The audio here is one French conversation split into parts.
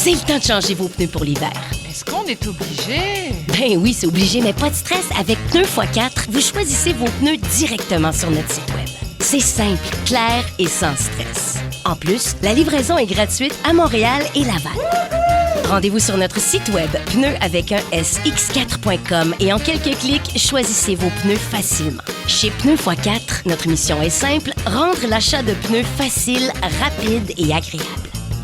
C'est le temps de changer vos pneus pour l'hiver. Est-ce qu'on est obligé? Ben oui, c'est obligé, mais pas de stress. Avec Pneus x4, vous choisissez vos pneus directement sur notre site Web. C'est simple, clair et sans stress. En plus, la livraison est gratuite à Montréal et Laval. Rendez-vous sur notre site Web, pneus avec un sx4.com et en quelques clics, choisissez vos pneus facilement. Chez Pneus x4, notre mission est simple, rendre l'achat de pneus facile, rapide et agréable.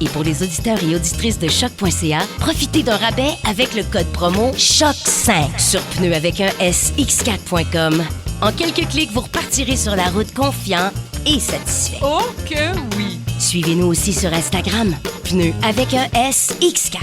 Et pour les auditeurs et auditrices de Choc.ca, profitez d'un rabais avec le code promo CHOC5 sur pneus avec un sx4.com. En quelques clics, vous repartirez sur la route confiant et satisfait. Oh que oui! Suivez-nous aussi sur Instagram, pneus avec un SX4.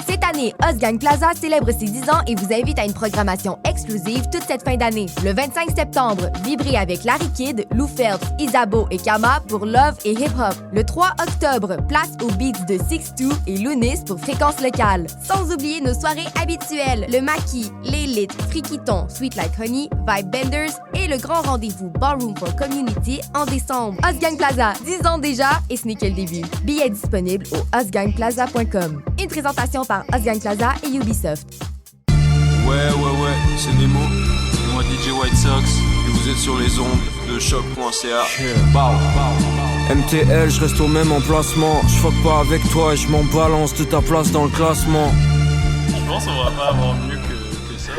Cette année, Osgang Plaza célèbre ses 10 ans et vous invite à une programmation exclusive toute cette fin d'année. Le 25 septembre, vibrez avec Larry Kidd, Lou Phelps, Isabeau et Kama pour Love et Hip Hop. Le 3 octobre, place aux beats de 6-2 et Lounis pour Fréquence Locale. Sans oublier nos soirées habituelles, le Maquis, l'Élite, Friquiton, Sweet Like Honey, Vibe Benders et le grand rendez-vous Ballroom for Community en décembre. Osgang Plaza, 10 ans déjà et ce n'est que le début. Billets disponibles au osgangplaza.com. Une présentation par Osgang Plaza et Ubisoft. Ouais, c'est Nemo, et moi DJ White Sox, et vous êtes sur les ondes de choc.ca. MTL, je reste au même emplacement. Je fuck pas avec toi et je m'en balance de ta place dans le classement. Je pense qu'on va pas avoir mieux que ça.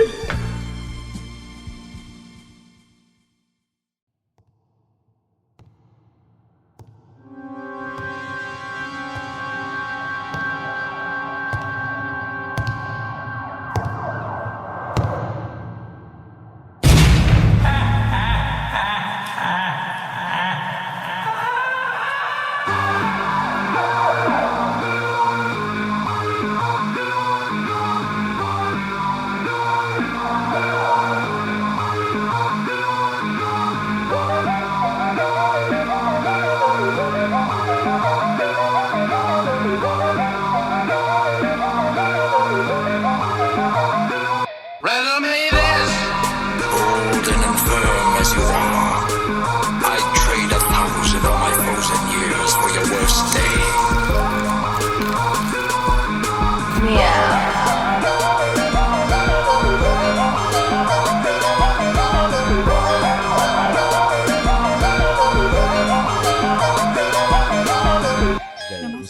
Vous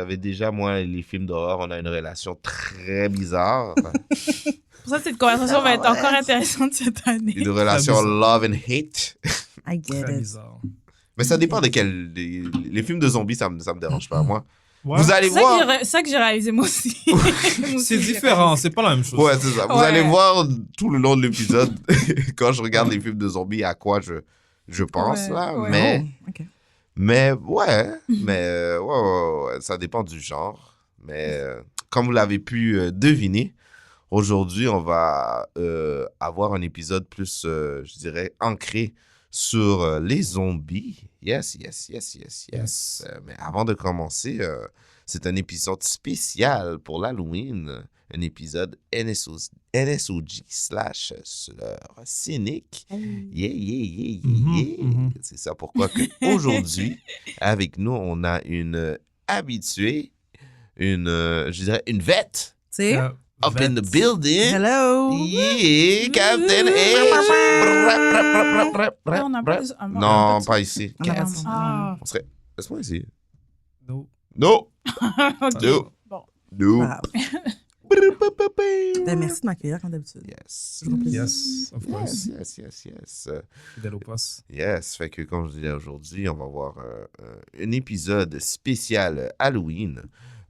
savez déjà, moi, les films d'horreur, on a une relation très bizarre. Pour ça, cette conversation va être encore intéressante cette année. Une relation love and hate. I get Très it. bizarre. Mais ça dépend de quel... Les films de zombies, ça me dérange pas, moi. Ouais. Vous allez voir... C'est ça que j'ai réalisé moi aussi. C'est différent, c'est pas la même chose. Ouais, c'est ça. Vous Ouais. allez voir tout le long de l'épisode, quand je regarde les films de zombies, à quoi je pense, Ouais, là. ouais. Mais... Oh, ok. Mais ouais, ouais, ça dépend du genre. Mais comme vous l'avez pu deviner, aujourd'hui, on va avoir un épisode plus, je dirais, ancré sur les zombies. Yes. Mais avant de commencer, c'est un épisode spécial pour l'Halloween. Un épisode NSOG / Slur cynique. Yeah. C'est ça pourquoi aujourd'hui, avec nous, on a une habituée, je dirais une vette. C'est Up in the building. Hello. Yeah, Captain On a pas de- Non, pas ici. On a- Ah. On serait... Laisse-moi ici. No. No. Ok. No. Bon. No. Ben, merci de m'accueillir comme d'habitude. Yes. Toujours plaisir. Yes, of course. Yes. Fidèle au poste. Yes, fait que comme je disais aujourd'hui, on va voir un épisode spécial Halloween.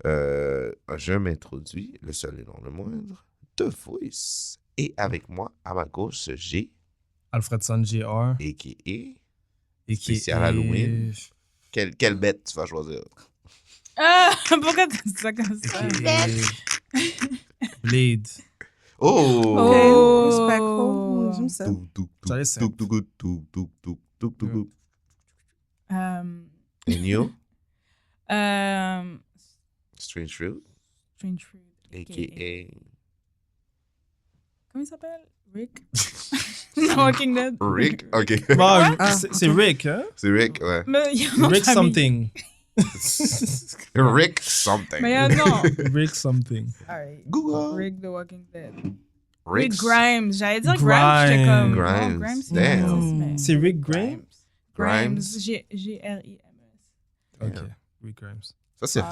Je m'introduis, le seul et non le moindre, The Voice. Et avec moi, à ma gauche, j'ai Alfredson Jr. a.k.a. spécial Halloween. Quelle bête tu vas choisir? Ah, pourquoi tu dis ça comme ça? Blade. Oh! Ok, respectful. J'aime ça. Ça, c'est- And you? Um, Strange Fruit, Strange Fruit. a.k.a. Comment il s'appelle? Rick. The Walking Dead. Rick? OK. Bon, c'est Rick, hein? C'est Rick, ouais. Mais il y a un nom de Rick famille. something. Rick something. Mais il y a un nom. Rick something. Alright. Google. Rick the Walking Dead. Rick Rick Grimes. J'allais dire Grimes, j'étais comme... Grimes. non, Grimes, c'est Damn. nice, mais- C'est Rick Grimes? Grimes. Grimes. G-R-I-M-S. Ok, Yeah. Rick Grimes.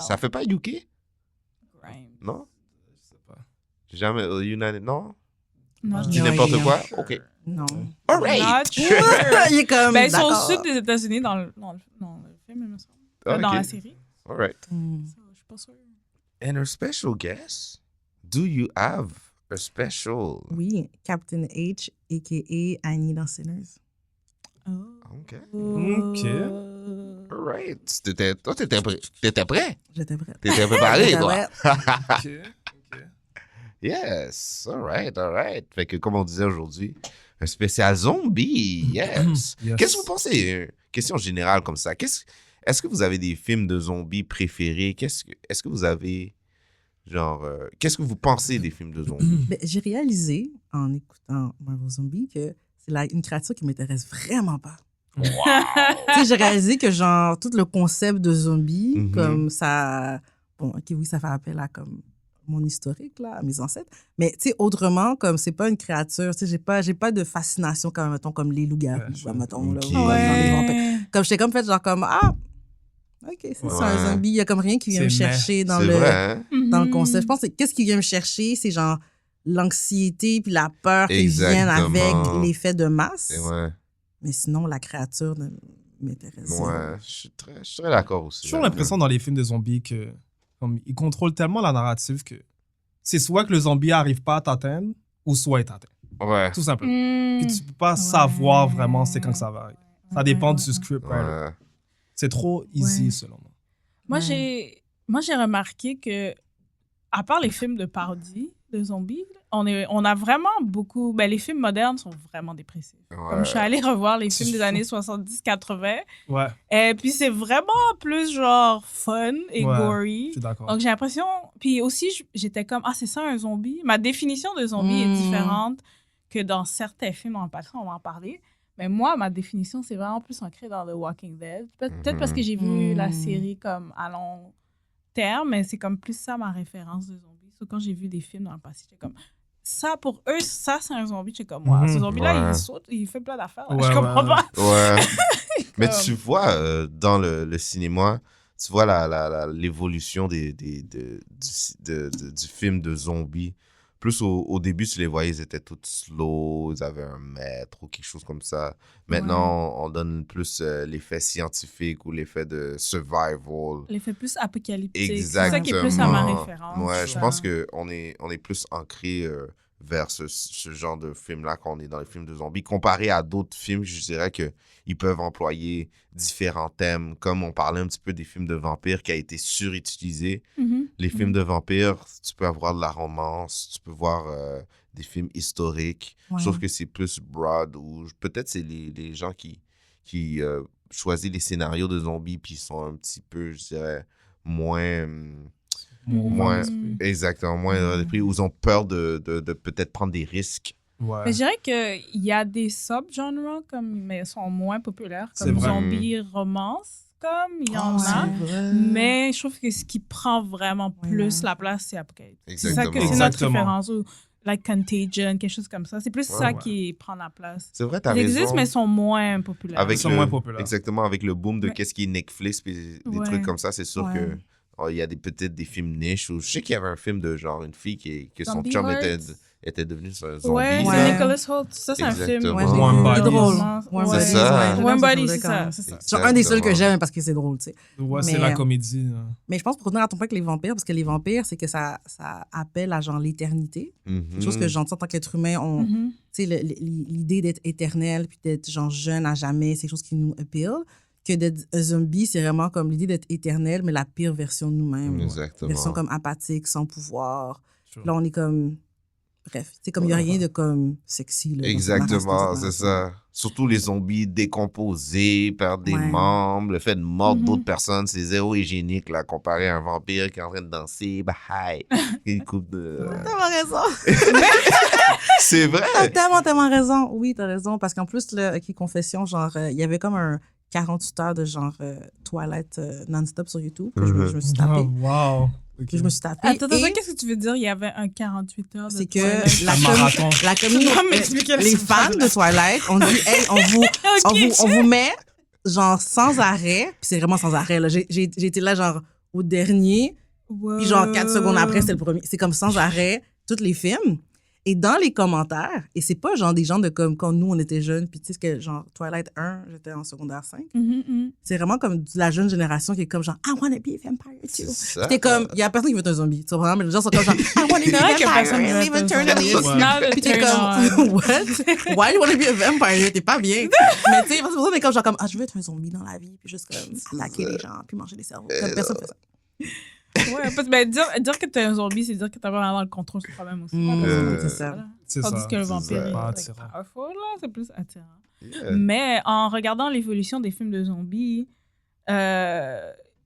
Ça fait pas UK? Grimes. Non? Je sais pas. Jamais United? Non? Non, Je dis Non, n'importe il est quoi? sure. OK. Non. All right. Not sure. Il est comme. Ben, ils sont au d'accord. sud des États-Unis dans le film, il me semble. Ah, Dans OK. la série. All right. Hmm. Ça, je suis pas sûre. And a special guest? Do you have a special? Oui, Captain H, a.k.a. Annie dans Sinners. OK. OK. All right. Toi, t'étais prêt? J'étais prête. T'étais préparé, J'étais toi? prête. Ok. Yes. All right. Fait que, comme on disait aujourd'hui, un spécial zombie. Yes. Yes. Qu'est-ce que vous pensez? Question générale comme ça. Est-ce que vous avez des films de zombies préférés? Est-ce que vous avez, genre, qu'est-ce que vous pensez des films de zombies? Ben, j'ai réalisé, en écoutant Marvel Zombie, que c'est une créature qui m'intéresse vraiment pas. Tu sais, j'ai réalisé que, genre, tout le concept de zombie, Mhm. comme ça... Bon, OK, oui, ça fait appel à, comme, mon historique, là, à mes ancêtres. Mais, tu sais, autrement, comme, c'est pas une créature, tu sais, j'ai pas de fascination, comme, mettons, comme les loups-garous, Ouais, mettons, là, Ok. ou comme dans les vampires. Ouais. Comme, j'étais comme fait, genre, comme, ah, OK, c'est ça, un Ouais. zombie. Il y a comme rien qui vient me C'est chercher dans C'est le... vrai, hein? dans le Mhm. concept. Je pense que qu'est-ce qui vient me chercher, c'est genre l'anxiété puis la peur qui viennent avec Exactement. l'effet de masse. Et ouais. Mais sinon, la créature ne m'intéresse pas. Ouais, je suis très d'accord aussi. J'ai toujours l'impression dans les films de zombies que comme, ils contrôlent tellement la narrative que c'est soit que le zombie arrive pas à t'atteindre ou soit il t'atteint. Ouais. Tout simplement. Mm. Puis tu peux pas savoir vraiment c'est quand que ça va arriver. Ça dépend du script. Ouais. C'est trop easy Ouais. selon moi. Moi, j'ai remarqué que, à part les films de parodie de zombies, on a vraiment beaucoup... Ben, les films modernes sont vraiment dépressifs. Comme je suis allée revoir les films des années 70-80, Ouais, et puis c'est vraiment plus genre fun et Ouais. gory. je suis d'accord. Donc j'ai l'impression... Puis aussi, j'étais comme, ah, c'est ça un zombie? Ma définition de zombie est différente que dans certains films, on va en parler. Mais moi, ma définition, c'est vraiment plus ancré dans The Walking Dead. Peut-être parce que j'ai vu la série comme à long terme, mais c'est comme plus ça ma référence de zombie. So, quand j'ai vu des films dans le passé, j'étais comme, ça, pour eux, ça, c'est un zombie. J'étais comme, wow, ce zombie-là, Ouais. il saute, il fait plein d'affaires. là. Ouais, Je comprends ouais. pas. Ouais. Mais Comme- tu vois, dans le cinéma, tu vois l'évolution du film de zombies. Plus au début, tu les voyais, ils étaient tous slow, ils avaient un maître ou quelque chose comme ça. Maintenant, on donne plus l'effet scientifique ou l'effet de survival. L'effet plus apocalyptique. Exactement. C'est ça qui est plus à ma référence. Ouais, je ça. pense qu'on est plus ancré vers ce genre de film-là qu'on est dans les films de zombies. Comparé à d'autres films, je dirais qu'ils peuvent employer différents thèmes, comme on parlait un petit peu des films de vampires qui a été surutilisé. Mhm. Les films de vampires, tu peux avoir de la romance, tu peux voir des films historiques. Ouais. Je trouve que c'est plus broad ou peut-être c'est les gens qui choisissent les scénarios de zombies puis sont un petit peu, je dirais, moins... moins exactement, moins repris, ou ils ont peur de peut-être prendre des risques. Ouais. Mais je dirais qu'il y a des sub-genres, mais ils sont moins populaires, C'est comme vrai. zombie romance, comme il y en Ah, a. c'est vrai. Mais je trouve que ce qui prend vraiment plus Ouais. la place, c'est Apocalypse. C'est ça que Exactement. c'est notre Exactement. référence. Ou like Contagion, quelque chose comme ça. C'est plus ça ouais. qui prend la place. C'est vrai, t'as Ils raison. existent, mais ils sont moins populaires. Avec Ils sont le, moins populaires. Exactement, avec le boom de Ouais. qu'est-ce qui est Netflix puis des Ouais. trucs comme ça, c'est sûr Ouais. que il y a peut-être des films niches. Ou je sais qu'il y avait un film de genre une fille que son Zombie chum Hearts. était devenu un zombie. Ouais, là. c'est Nicholas Hoult. Ça, c'est un film. Exactement. Ouais, je l'ai One vu. Body. Il est drôle. Ouais. One C'est Body, ça. ouais, One j'aime Body, ce c'est film-là, ça. quand C'est ça. même. Genre un des seuls que Exactement. j'aime parce que c'est drôle, tu sais. Ouais, c'est Mais, la comédie. hein. Mais je pense pour revenir à ton point avec les vampires, parce que les vampires, c'est que ça appelle à genre l'éternité. Mhm. Quelque chose que j'entends en tant qu'être humain, Mhm. tu sais, l'idée d'être éternel puis d'être genre jeune à jamais, c'est quelque chose qui nous appeal. Que d'être un zombie, c'est vraiment comme l'idée d'être éternel, mais la pire version de nous-mêmes. Exactement. Version comme apathique, sans pouvoir. Sure. Là, on est comme... Bref, c'est comme il n'y a rien de comme sexy. Là, dans cette Exactement, narration, c'est ça. Surtout les zombies décomposés, perdre des Ouais. membres, le fait de mordre Mhm. d'autres personnes, c'est zéro hygiénique, là, comparé à un vampire qui est en train de danser, bah, hi, une coupe de... T'as raison. C'est vrai. T'as tellement raison. Oui, t'as raison. Parce qu'en plus, là, OK, confession, genre, il y avait comme un 48 heures de genre Twilight non-stop sur YouTube que je me suis tapé. Oh, wow. Que Okay. je me suis tapé. Attends, et qu'est-ce que tu veux dire? Il y avait un 48 heures de c'est Twilight. que Un marathon. la communauté, Tu vas m'expliquer les la fans de Twilight ont dit, hey, on vous met genre sans arrêt. Puis c'est vraiment sans arrêt. Là. J'ai été là genre au dernier. Puis genre 4 secondes après, c'est le premier. C'est comme sans arrêt, tous les films. Et dans les commentaires, et c'est pas genre des gens de comme quand nous, on était jeunes, puis tu sais que genre Twilight 1, j'étais en secondaire 5. C'est vraiment comme la jeune génération qui est comme genre I wanna be a vampire too. Puis t'es comme, il y a personne qui veut être un zombie. Tu comprends? Mais les gens sont comme genre I wanna be a vampire, live eternally. Puis t'es comme, what? Why you wanna be a vampire? T'es pas bien. Mais tu sais, parce que on est comme genre comme, je veux être un zombie dans la vie, puis juste comme attaquer les gens, puis manger des cerveaux. Comme personne fait ça. Ouais, parce que dire que t'es un zombie, c'est dire que t'as pas vraiment le contrôle sur toi-même aussi. C'est ça. Voilà. C'est Tandis ça. que le C'est vampire ça. est Pas like, attirant. powerful, là, c'est plus attirant. Yeah. Mais en regardant l'évolution des films de zombies,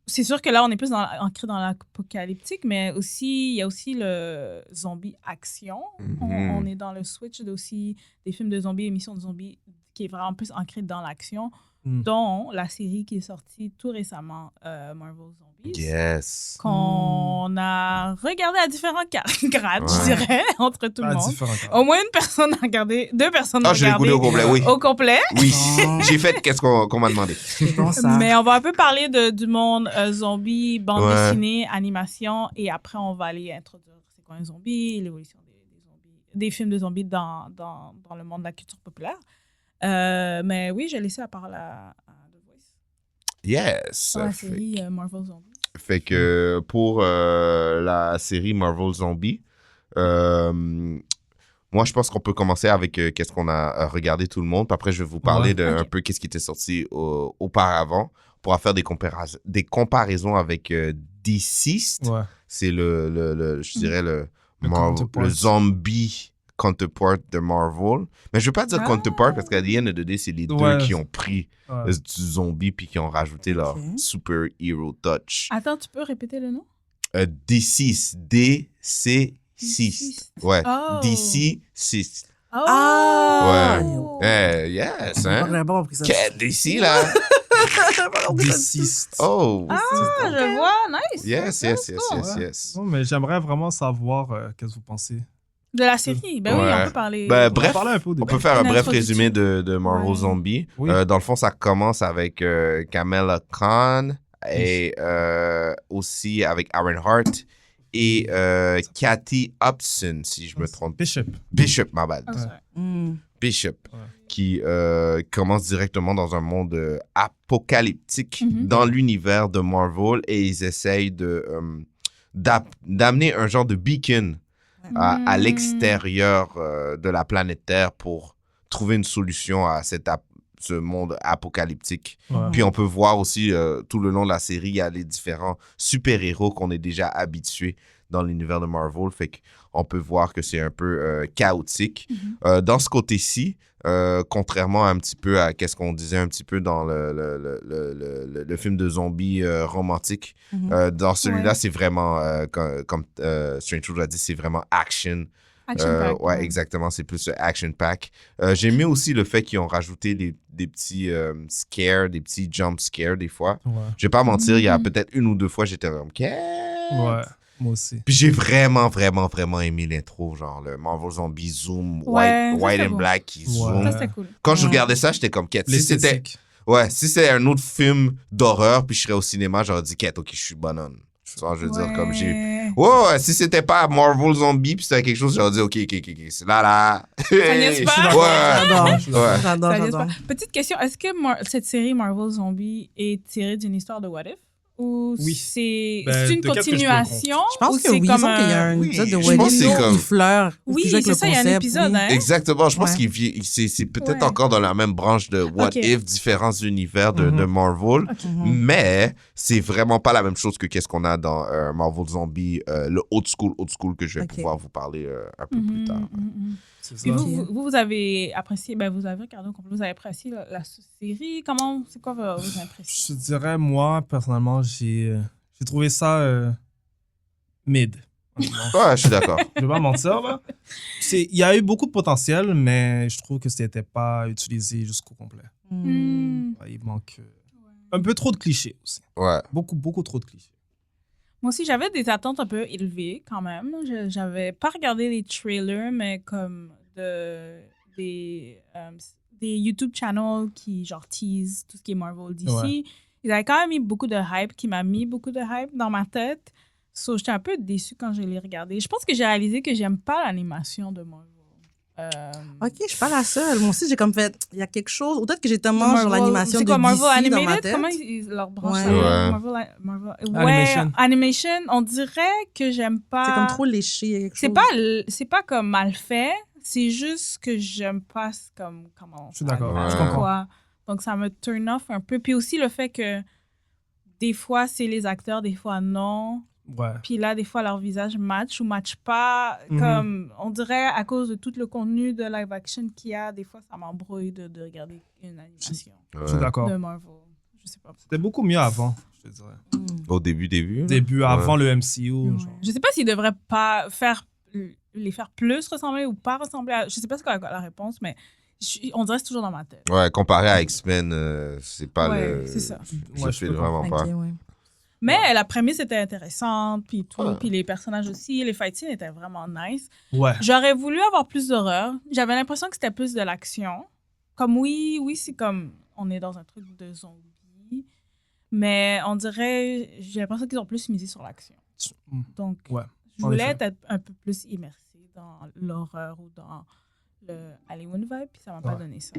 c'est sûr que là, on est plus ancré dans l'apocalyptique, mais aussi, il y a aussi le zombie action. On est dans le switch aussi des films de zombies, émissions de zombies, qui est vraiment plus ancré dans l'action, dont la série qui est sortie tout récemment, Marvel Zombies. Yes. Qu'on a regardé à différents grades, je Ouais. dirais, entre tout le Ah, monde. différent. Au moins une personne a regardé, 2 personnes ont Ah, je l'ai regardé goûté au complet, oui. au complet. Oui, j'ai fait qu'est-ce qu'on m'a demandé. C'est bon ça. Mais on va un peu parler du monde zombie, bande Ouais. dessinée, animation, et après on va aller introduire c'est quoi un zombie, l'évolution des zombies, des films de zombies dans le monde de la culture populaire. Mais oui, j'ai laissé la parole à The Voice Yes. sur la série Marvel Zombies. Fait que pour la série Marvel Zombie, moi, je pense qu'on peut commencer avec qu'est-ce qu'on a regardé tout le monde. Puis après, je vais vous parler de un peu qu'est-ce qui était sorti auparavant. On pourra faire des comparaisons avec Deceased. Ouais. C'est je dirais le counterpart. zombie counterpart de Marvel. Mais je veux pas dire counterpart parce qu'à the end of the day, c'est les deux Ouais. qui ont pris Ouais. du zombie puis qui ont rajouté leur super hero touch. Attends, tu peux répéter le nom? D6. D-C-6. Ouais. Oh. DC6. Oh! Ah! Ouais. Yes, hein? J'aurais pas compris ça. Quel DC, là? Deceased. Oh. Ah, je vois, nice! Yes, yes, yes, yes, Ouais. yes. Non, mais j'aimerais vraiment savoir qu'est-ce que vous pensez. De la série? Ben oui, Ouais. on peut parler. Ben, On bref, va parler un peu au on début. peut faire un Une bref introduction. résumé de Marvel Ouais. Zombie. Oui. Dans le fond, ça commence avec Kamala Khan et aussi avec Aaron Hart et Cathy Hobson, si je me trompe. Bishop, ma bad. Ah, sorry. Bishop, Ouais. qui commence directement dans un monde apocalyptique Mhm. dans l'univers de Marvel et ils essayent d'amener un genre de beacon à l'extérieur de la planète Terre pour trouver une solution à ce monde apocalyptique. Ouais. Puis on peut voir aussi tout le long de la série, il y a les différents super-héros qu'on est déjà habitués dans l'univers de Marvel. Fait qu'on peut voir que c'est un peu chaotique. Dans ce côté-ci, contrairement un petit peu à qu'est-ce qu'on disait un petit peu dans le film de zombies romantique, dans celui-là, Ouais. c'est vraiment, comme Strange l'a dit, c'est vraiment action. Action-pack, Ouais, exactement. C'est plus action pack. J'ai aimé aussi le fait qu'ils ont rajouté des petits scares, des petits jump scares des fois. Ouais. Je vais pas mentir, il y a peut-être une ou deux fois, j'étais comme, Ouais, moi aussi. Puis j'ai vraiment, vraiment, vraiment aimé l'intro, genre le Marvel Zombie Zoom, Ouais, ça, white c'est and beau. black qui Ouais. zoom. Ça, c'était cool. Quand je regardais ça, j'étais comme, quête. Si c'était L'esthétique. un autre film d'horreur, puis je serais au cinéma, j'aurais dit, quête, ok, je suis bonhomme. Tu vois, je veux dire, comme j'ai. Ouais, si c'était pas Marvel Zombie, puis c'était quelque chose, j'aurais dit, ok, c'est là. niaise pas. Ouais. J'adore. Ouais. J'adore, Ça niaise j'adore. pas. Petite question, est-ce que cette série Marvel Zombie est tirée d'une histoire de What If? Ou Oui. c'est Ben, une de qu'est-ce que je peux continuation? Je pense ou que c'est oui, il comme semble qu'il y a un Oui, épisode de je pense Wedding que c'est comme- qui fleure. Oui, qui joue avec c'est le ça, il y a un concept, épisode, oui. hein? Exactement, je pense Ouais. c'est peut-être Ouais. encore dans la même branche de What Ok. If, différents univers de Mhm. Marvel, Mhm. mais c'est vraiment pas la même chose que qu'est-ce qu'on a dans Marvel Zombie, le old school que je vais Ok. pouvoir vous parler un peu plus tard. C'est Puis ça. vous avez apprécié, ben vous avez regardé au complet, vous avez apprécié la série. Comment, c'est quoi vos Je impressions? dirais, moi, personnellement, j'ai trouvé ça mid, Ouais, je suis d'accord. Je vais pas mentir, là. Il y a eu beaucoup de potentiel, mais je trouve que c'était pas utilisé jusqu'au complet. Ouais, il manque un peu trop de clichés aussi. Ouais. Beaucoup trop de clichés. Moi aussi, j'avais des attentes un peu élevées quand même. J'avais pas regardé les trailers, mais comme des YouTube channels qui genre tease tout ce qui est Marvel DC. Ouais. Ils avaient quand même mis beaucoup de hype, qui m'a mis beaucoup de hype dans ma tête. So, j'étais un peu déçue quand je l'ai regardé. Je pense que j'ai réalisé que j'aime pas l'animation de Marvel. Ok, je suis pas la seule. Moi aussi, j'ai comme fait, il y a quelque chose. Ou peut-être que j'ai tellement genre l'animation c'est de quoi, Marvel DC dans ma Animated? tête. Comment ils leur branchent Ouais. ça? Ouais. Marvel Animation. Animation, on dirait que j'aime pas. C'est comme trop léché. Il y a quelque chose. C'est pas comme mal fait, c'est juste que j'aime pas comment. Je suis d'accord, je comprends. Quoi. Donc ça me turn off un peu. Puis aussi le fait que des fois c'est les acteurs, des fois non. Ouais. Puis là, des fois, leur visage match ou match pas. Comme, on dirait, à cause de tout le contenu de live action qu'il y a, des fois, ça m'embrouille de regarder une animation Je suis d'accord. de Marvel. Je sais pas. C'était beaucoup mieux avant, je te dirais. Au début. Début, avant le MCU. Ouais. Genre. Je sais pas s'ils devraient pas les faire plus ressembler ou pas ressembler à... Je sais pas c'est quoi la réponse, mais on dirait que c'est toujours dans ma tête. Ouais, comparé à X-Men, c'est pas Ouais, le... c'est ça. Je fais vraiment Ok, pas. ouais. Mais la prémisse était intéressante, puis tout, puis les personnages aussi, les fight scenes étaient vraiment nice. Ouais. J'aurais voulu avoir plus d'horreur. J'avais l'impression que c'était plus de l'action. Comme oui, c'est comme on est dans un truc de zombies, mais on dirait, j'ai l'impression qu'ils ont plus misé sur l'action. Donc, Ouais, je en voulais effet. être un peu plus immersée dans l'horreur ou dans le Hollywood vibe, puis ça m'a pas Ouais. donné ça.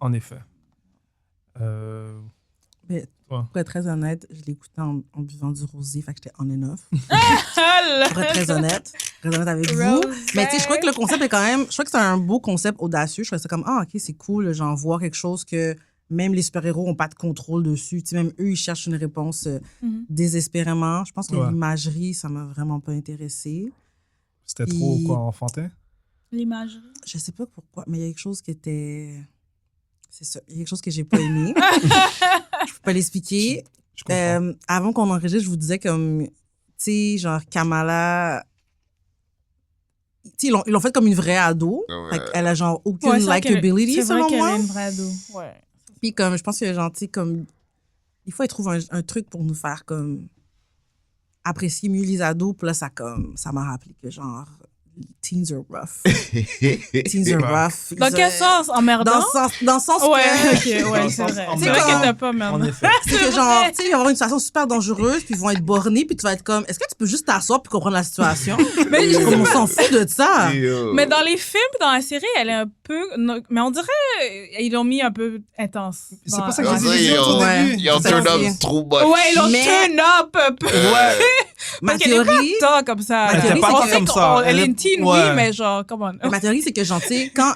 En effet. Mais pour être très honnête, je l'ai écouté en buvant du rosé, fait que j'étais on and off. Pour être très honnête avec vous. Mais tu sais, je crois que le concept est quand même, je crois que c'est un beau concept audacieux. Je trouvais ça comme, ah, ok, c'est cool, j'en vois quelque chose que même les super-héros n'ont pas de contrôle dessus. Tu sais, même eux, ils cherchent une réponse désespérément. Je pense que l'imagerie, ça m'a vraiment pas intéressée. C'était trop, quoi, enfantin? L'imagerie. Je sais pas pourquoi, mais il y a quelque chose qui était... C'est ça. Il y a quelque chose que j'ai pas aimé. Je peux pas l'expliquer. Je comprends. Avant qu'on enregistre, je vous disais comme, tu sais, genre Kamala... Tu sais, ils l'ont fait comme une vraie ado. Ouais. Elle a genre aucune Ouais, c'est vrai likability, c'est vrai selon qu'elle moi. est une vraie ado. Ouais. Puis comme, je pense que genre, tu sais, comme... Des fois, ils trouvent un truc pour nous faire comme... apprécier mieux les ados. Puis là, ça m'a rappelé que genre... Teens are rough. Teens are rough. Dans quel sens? Emmerdant? Dans le sens Ouais, que... ok, ouais, c'est vrai. en C'est vrai même qu'elle temps, t'a pas En emmerdant. effet. C'est que genre, tu sais, ils vont avoir une situation super dangereuse, puis ils vont être bornés, puis tu vas être comme, est-ce que tu peux juste t'asseoir puis comprendre la situation? Mais je sais Comme on s'en fout de ça. Mais dans les films, dans la série, elle est un peu... Mais on dirait ils l'ont mis un peu intense. C'est Dans- pas ça que Ouais, j'ai dit ils au ont- début. Ils ont Ça turn aussi. up trop much. Ouais, ils l'ont Mais- turn up un peu. Ma Parce qu'elle est théorie, pas tant comme ça. Elle était pas On tant sait comme qu'on- ça. Elle est Elle une est- teen, ouais. oui, mais genre, come on. ma théorie, c'est que genre, tu sais, quand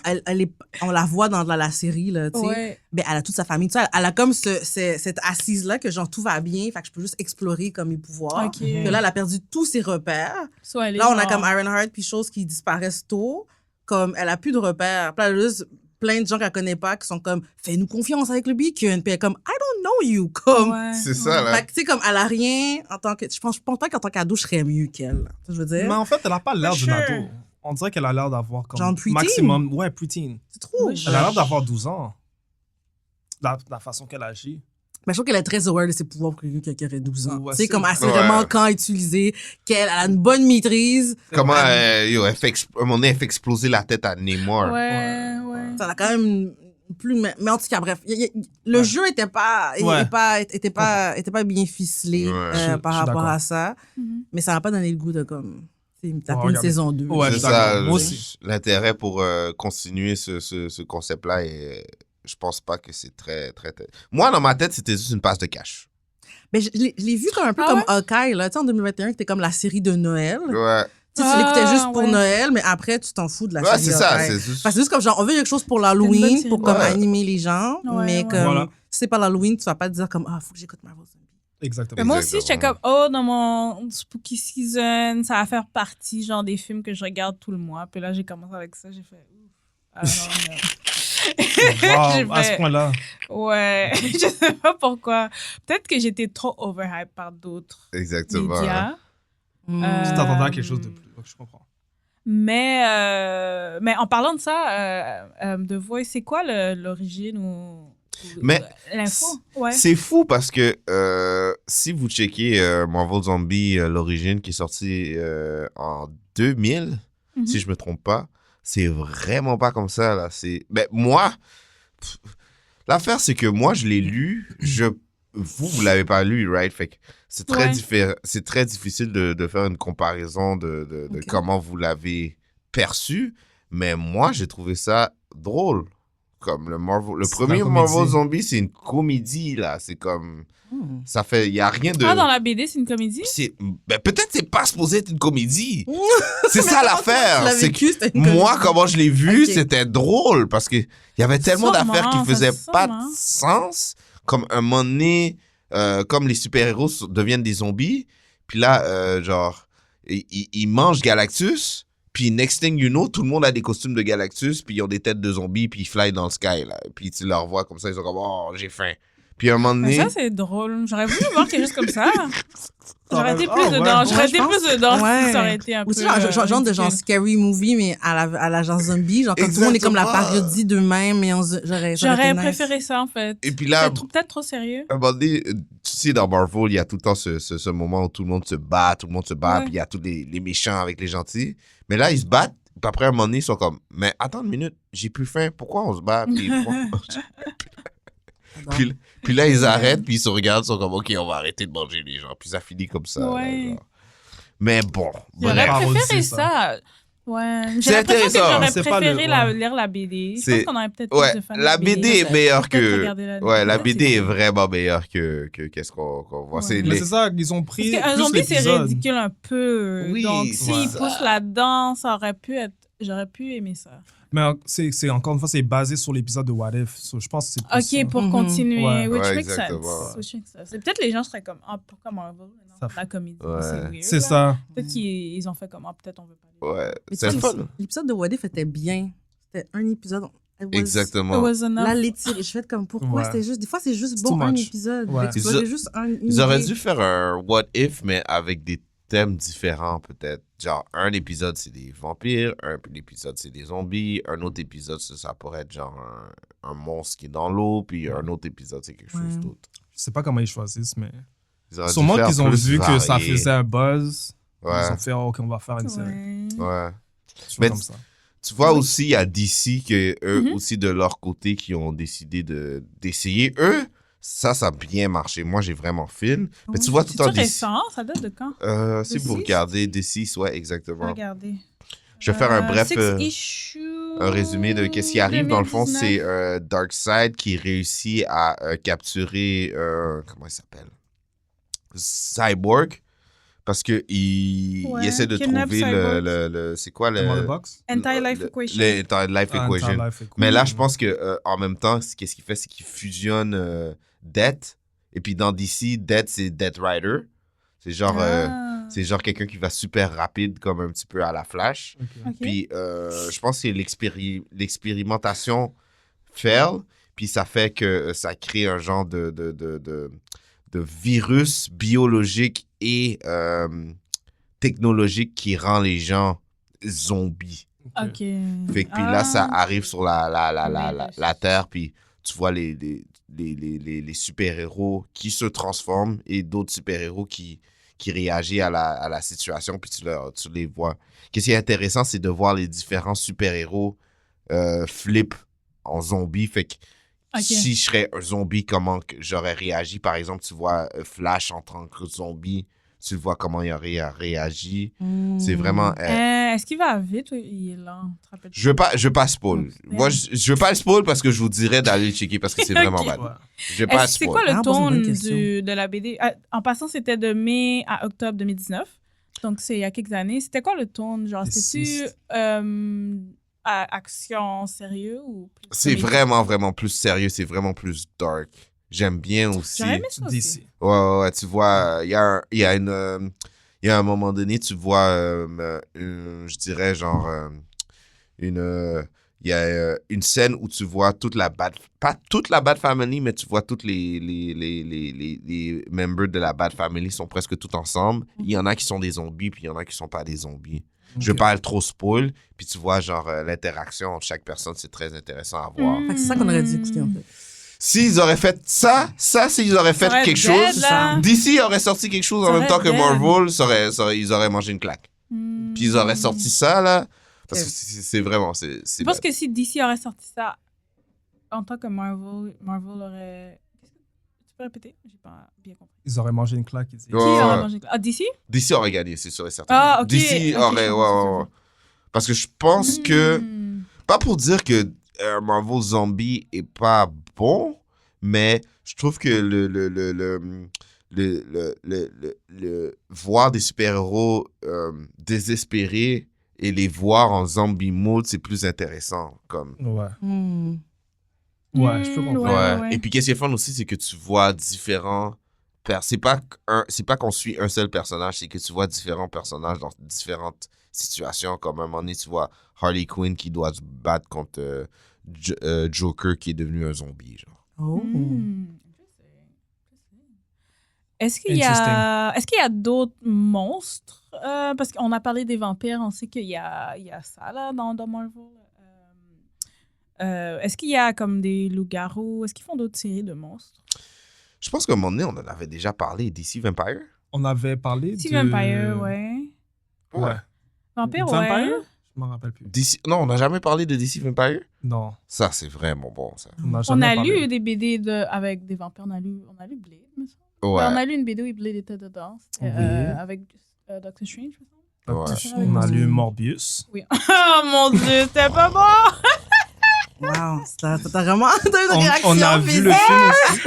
on la voit dans la série, là, tu sais, Ouais. ben, elle a toute sa famille, tu sais, elle a comme cette assise-là que genre, tout va bien, fait que je peux juste explorer comme mes pouvoirs. Ok. Que là, elle a perdu tous ses repères. Soit elle est Là, on a genre- comme Ironheart, puis choses qui disparaissent tôt. Comme, elle a plus de repères. Puis là, elle a juste plein de gens qu'elle connaît pas qui sont comme, fais-nous confiance avec le beacon. Puis elle est comme, I don't know you. Comme, Ouais. C'est ça, là. fait que, tu sais, comme, elle a rien en tant que. Je pense pas qu'en tant qu'ado, je serais mieux qu'elle. Tu sais ce que je veux dire? Mais en fait, elle a pas l'air d'une Sure. ado. On dirait qu'elle a l'air d'avoir comme Genre preteen? maximum... Ouais, preteen. Tu trouves? Oui, Elle a l'air d'avoir 12 ans. La façon qu'elle agit. Mais je trouve qu'elle est très aware de ses pouvoirs pour quelqu'un qui aurait 12 ans. Ouais, Tu sais, c'est- comme, elle sait Ouais. vraiment quand utiliser, qu'elle a une bonne maîtrise. Comment elle fait à un moment donné, elle fait exploser la tête à Namor. Ouais. Ça a quand même plus. Mais en tout cas, bref, le jeu était pas bien ficelé Ouais. Je suis par rapport d'accord. à ça. Mhm. Mais ça m'a pas donné le goût de comme. Taper une regarder. saison 2. Ouais, C'est je suis d'accord. ça, Moi aussi. l'intérêt pour continuer ce concept-là, et je pense pas que c'est très... Moi, dans ma tête, c'était juste une passe de cash. Mais je l'ai vu comme un peu Ah comme Hawkeye, là, tu sais, en 2021, qui était comme la série de Noël. Ouais, Tu sais, tu l'écoutais juste pour ouais. Noël, mais après, tu t'en fous de la ouais série c'est ça. Hawkeye. C'est juste... Parce que c'est juste comme genre, on veut quelque chose pour C'est une l'Halloween, bonne pour série. comme Ouais. animer les gens, Ouais, mais ouais. comme, Voilà. si c'est pas l'Halloween, tu vas pas te dire comme, ah, faut que j'écoute Marvel Zombies. Exactement. Mais moi aussi, j'étais Exactement. comme, oh, dans mon spooky season, ça va faire partie, genre, des films que je regarde tout le mois. Puis là, j'ai commencé avec ça, j'ai fait, ouf. Ah non, non. Wow, à ce point-là. Ouais, je sais pas pourquoi. Peut-être que j'étais trop overhyped par d'autres Exactement. médias. Tu t'attendais à quelque chose de plus, donc je comprends. Mais en parlant de ça, The Voice, c'est quoi l'origine ou Mais l'info? Ouais. c'est fou parce que si vous checkez Marvel Zombie, l'origine qui est sortie en 2000, si je me trompe pas, c'est vraiment pas comme ça, là. Ben, moi, l'affaire, c'est que moi, je l'ai lu, vous l'avez pas lu, right? Fait que c'est très, c'est très difficile de faire une comparaison de comment vous l'avez perçu, mais moi, j'ai trouvé ça drôle. Comme le premier Marvel Zombie, c'est une comédie, là. C'est comme... Ça fait... Il n'y a rien de... Ah, dans la BD, c'est une comédie? Ben, peut-être c'est pas supposé être une comédie. C'est ça l'affaire. C'est que moi, comment je l'ai vu, c'était drôle parce qu'il y avait tellement d'affaires qui faisaient pas de sens. Comme un moment donné, comme les super-héros deviennent des zombies, puis là, genre, ils mangent Galactus. Puis, next thing you know, tout le monde a des costumes de Galactus, puis ils ont des têtes de zombies, puis ils fly dans le sky, là. Puis tu leur vois comme ça, ils sont comme « Oh, j'ai faim ». Puis à un moment donné... Ça, c'est drôle. J'aurais voulu voir quelque chose comme ça. J'aurais été plus dedans. J'aurais été plus dedans si ça aurait été un peu... Aussi, genre de genre scary movie, mais à la genre zombie. Genre, quand tout le monde est comme la parodie d'eux-mêmes. J'aurais préféré ça, en fait. Et puis là... Peut-être trop sérieux. À un moment donné, tu sais, dans Marvel, il y a tout le temps ce moment où tout le monde se bat, puis il y a tous les méchants avec les gentils. Mais là, ils se battent, puis après, à un moment donné, ils sont comme « Mais attends une minute, j'ai plus faim, pourquoi on se bat? » Puis là, ils arrêtent, puis ils se regardent, ils sont comme « OK, on va arrêter de manger les gens. » Puis ça finit comme ça. Ouais. Là, mais bon. J'aurais préféré ça. Ouais. C'est intéressant. J'aurais préféré lire la BD. Je pense qu'on aurait peut-être plus de fans. La BD est meilleure que... Ouais, la BD est vraiment meilleure que qu'est-ce qu'on voit. Ouais. Mais c'est ça, ils ont pris parce qu'un zombie, c'est ridicule un peu. Oui, donc, s'ils poussent là-dedans, ça aurait pu être... J'aurais pu aimer ça. Mais c'est encore une fois, c'est basé sur l'épisode de What If. So, je pense que c'est plus OK, pour continuer. Ouais. Which makes sense. C'est peut-être les gens seraient comme, pourquoi Marvel? Non, la comédie, c'est weird. C'est ça. Peut-être qu'ils ont fait comme, peut-être on veut pas. Ouais, c'est le fun. L'épisode de What If était bien. C'était un épisode. Exactement. Là, je fais comme, pourquoi c'était juste... Des fois, c'est juste bon un épisode. Ouais. Ils auraient dû faire un What If, mais avec des thèmes différents, peut-être. Genre, un épisode, c'est des vampires, un épisode, c'est des zombies, un autre épisode, ça pourrait être genre un monstre qui est dans l'eau, puis un autre épisode, c'est quelque chose d'autre. Je sais pas comment ils choisissent, mais... Sûrement qu'ils ont vu que ça faisait un buzz. Ouais. Ils ont fait, OK, on va faire une série. Ouais. Mais comme ça. Tu vois aussi, il y a DC, que eux aussi, de leur côté, qui ont décidé d'essayer. Eux, ça a bien marché. Moi, j'ai vraiment film. Mais tu vois, tout en DC... C'est récent? Ça date de quand? Si vous regardez DC, ouais, exactement. Regardez. Je vais faire un bref... un résumé de qu'est-ce qui arrive. 2019. Dans le fond, c'est Darkseid qui réussit à capturer... comment il s'appelle? Cyborg. Parce qu'il essaie de trouver le c'est quoi le... Anti-Life Equation. Anti-Life Equation. Mais là, je pense que en même temps, qu'est-ce qu'il fait? C'est qu'il fusionne Death. Et puis dans DC, Death, c'est Death Rider. C'est genre quelqu'un qui va super rapide, comme un petit peu à la Flash. Okay. Puis je pense que l'expérimentation fail. Puis ça fait que ça crée un genre de virus biologique et technologique qui rend les gens zombies. OK. Fait que puis là, ça arrive sur la Terre, puis tu vois les super-héros qui se transforment et d'autres super-héros qui réagissent à la situation, puis tu les vois. Qu'est-ce qui est intéressant, c'est de voir les différents super-héros flip en zombies. Fait que si je serais un zombie, comment j'aurais réagi? Par exemple, tu vois Flash en tant que zombie, tu vois comment il aurait réagi. C'est vraiment... Est-ce qu'il va vite ou il est lent? Je veux pas spoil. Moi, je veux pas le spoil parce que je vous dirais d'aller le checker parce que c'est vraiment bad. Je veux pas spoil. C'est quoi le ton de la BD? En passant, c'était de mai à octobre 2019. Donc, c'est il y a quelques années. C'était quoi le ton? Genre, c'était-tu... action sérieux ou plus c'est vraiment plus sérieux, c'est vraiment plus dark. J'aime bien aussi. J'aurais aimé ça aussi. Ouais, tu vois, il y a un moment donné, tu vois je dirais genre il il y a une scène où tu vois toute la pas toute la Bat Family, mais tu vois toutes les members de la Bat Family sont presque tous ensemble. Il y en a qui sont des zombies, puis il y en a qui sont pas des zombies. Je vais pas être trop spoil, puis tu vois genre l'interaction entre chaque personne, c'est très intéressant à voir. Fait que c'est ça qu'on aurait dû écouter, en fait. S'ils auraient fait ça, s'ils auraient fait aurait quelque dead, chose, là. DC aurait sorti quelque chose en Ça même temps aurait que dead. Marvel, ils auraient mangé une claque. Puis ils auraient sorti ça, là, parce que c'est vraiment... Je pense que si DC aurait sorti ça en tant que Marvel aurait... Tu peux répéter? J'ai pas bien compris. Ils auraient mangé une claque. Qui aurait mangé? Ah, DC? DC aurait gagné, c'est sûr et certain. Ah, ok. DC Ok, aurait... je Ouais, comprends, ouais. Parce que je pense que... Pas pour dire que Marvel Zombie est pas bon, mais je trouve que le voir des super-héros désespérés et les voir en zombie mode, c'est plus intéressant. Comme. Ouais. Hmm. Ouais, je peux comprendre. Ouais. Et puis, qu'est-ce qui est fun aussi, c'est que tu vois différents... C'est pas qu'on suit un seul personnage, c'est que tu vois différents personnages dans différentes situations. Comme à un moment donné, tu vois Harley Quinn qui doit se battre contre Joker qui est devenu un zombie. Genre. Oh. Est-ce qu'il y a d'autres monstres? Parce qu'on a parlé des vampires, on sait qu'il y a ça là dans Marvel. Est-ce qu'il y a comme des loups-garous? Est-ce qu'ils font d'autres séries de monstres? Je pense qu'à un moment donné, on en avait déjà parlé, DC Vampire. On avait parlé DC de... Vampire, ouais. Ouais. Vampire, Vampire? ouais. Je m'en rappelle plus. Non, on n'a jamais parlé de DC Vampire? Non. Ça, c'est vraiment bon, ça. On a lu des BD avec des vampires. On a lu Blade, me semble. Ouais. On a lu une BD où Blade était dedans. Oui. Avec Doctor Strange, me semble. Ouais. On a lu Morbius. Oui. Oh mon Dieu, c'était pas bon! Wow, t'as vraiment une réaction On a vu physique. le film aussi.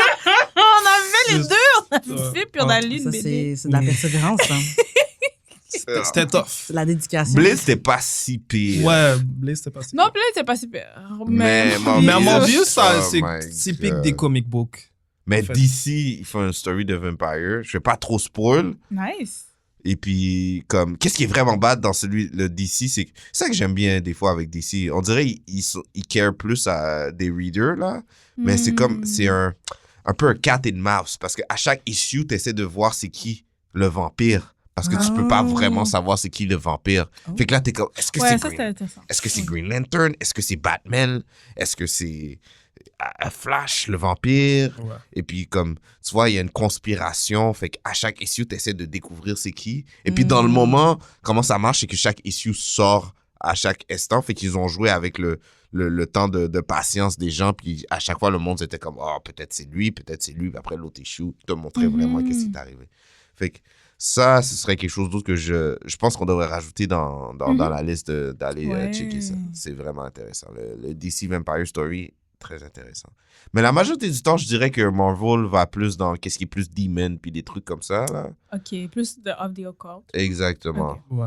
On a vu les deux! On a vu le Ouais. film, puis on a lu une Ça, BD. c'est de la persévérance, ça. C'était tough. C'est de la dédication. Blade, c'était pas si pire. Ouais, Blade, c'était pas si Non, Blade, c'est pas super. Mais Mais Morbius, ça, Oh c'est my typique God. des comic books. Mais en fait. DC, ils font une story de Vampire. Je vais pas trop spoil. Nice. Et puis, comme, qu'est-ce qui est vraiment bad dans le DC, c'est ça que j'aime bien des fois avec DC. On dirait qu'ils care plus à des readers, là. Mais c'est comme, c'est un peu un cat and mouse. Parce qu'à chaque issue, tu essaies de voir c'est qui le vampire. Parce que tu peux pas vraiment savoir c'est qui le vampire. Fait que là, t'es comme, est-ce que Ouais, c'est ça, c'était intéressant. Est-ce que c'est Green Lantern? Est-ce que c'est Batman? Est-ce que c'est Flash, le vampire? Ouais. Et puis, comme, tu vois, il y a une conspiration. Fait qu'à chaque issue, tu essaies de découvrir c'est qui. Et puis, dans le moment, comment ça marche, c'est que chaque issue sort à chaque instant. Fait qu'ils ont joué avec le temps de patience des gens. Puis, à chaque fois, le monde était comme, oh, peut-être c'est lui, peut-être c'est lui. Puis après, l'autre issue te montrait vraiment qu'est-ce qui est arrivé. Fait que ça, ce serait quelque chose d'autre que je pense qu'on devrait rajouter dans la liste d'aller checker ça. C'est vraiment intéressant. Le DC Vampire Story, très intéressant. Mais la majorité du temps, je dirais que Marvel va plus dans qu'est-ce qui est plus demon puis des trucs comme ça, là. OK, plus of the occult. Exactement. Ok. Ouais.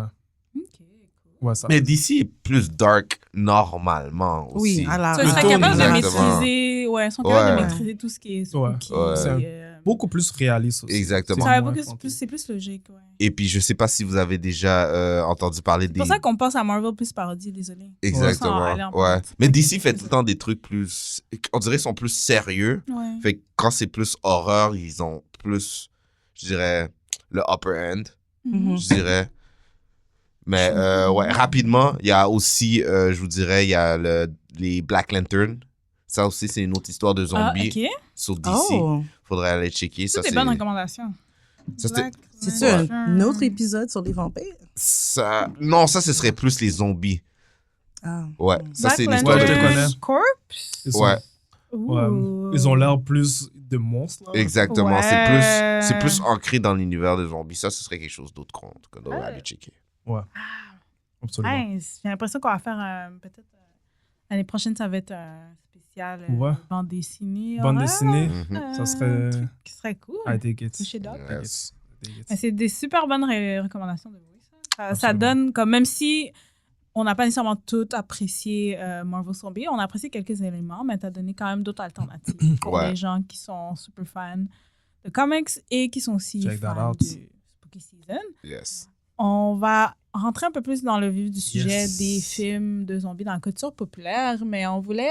OK, cool. Ouais, ça. Mais DC est plus dark normalement aussi. Oui, alors. So, ils seraient Plutôt capables de exactement. maîtriser... Ouais, ils sont capables Ouais. de maîtriser tout ce qui est Ouais. spooky. Ouais. C'est beaucoup plus réaliste aussi. Exactement. Ça va moins beaucoup- fantasy. c'est plus logique, ouais. Et puis, je sais pas si vous avez déjà entendu parler C'est des... pour ça qu'on pense à Marvel plus parodie, désolé. Exactement. Sans aller en Ouais. politique. Mais DC fait tout le temps des trucs plus... On dirait qu'ils sont plus sérieux. Ouais. Fait que quand c'est plus horreur, ils ont plus, je dirais, le upper end, Mhm. je dirais. Mais ouais, rapidement, il y a aussi, je vous dirais, il y a les Black Lantern. Ça aussi, c'est une autre histoire de Ah, zombies OK. sur DC. Oh. Faudrait aller checker. Ça, Toutes des c'est... bonnes recommandations. Ça, c'était- Black C'est-tu Lantern. un autre épisode sur les vampires? Ça... Non, ça, ce serait plus les zombies. Ah. Ouais, ça, Black c'est une Lantern histoire Ouais, je te connais. Corpse? Ils sont- Ouais, ouais, Ouh. ils ont l'air plus de monstres. Là. exactement. Ouais. C'est plus ancré dans l'univers des zombies. Ça, ce serait quelque chose d'autre qu'on devrait aller checker. Absolument. Nice. J'ai l'impression qu'on va faire peut-être l'année prochaine, ça va être un spécial Ouais. bande dessinée. Bande horreur. dessinée, Mhm. ça serait... Un truc qui serait cool. I take it. Chez Doc. Yes. I take it. Mais c'est des super bonnes recommandations de vous. Ça Absolument. donne, comme même si on n'a pas nécessairement tout apprécié Marvel Zombie, on a apprécié quelques éléments, mais tu as donné quand même d'autres alternatives pour Ouais. les gens qui sont super fans de comics et qui sont aussi Check that fans out. du Spooky Season. Yes. on va rentrer un peu plus dans le vif du sujet Yes. des films de zombies dans la culture populaire, mais on voulait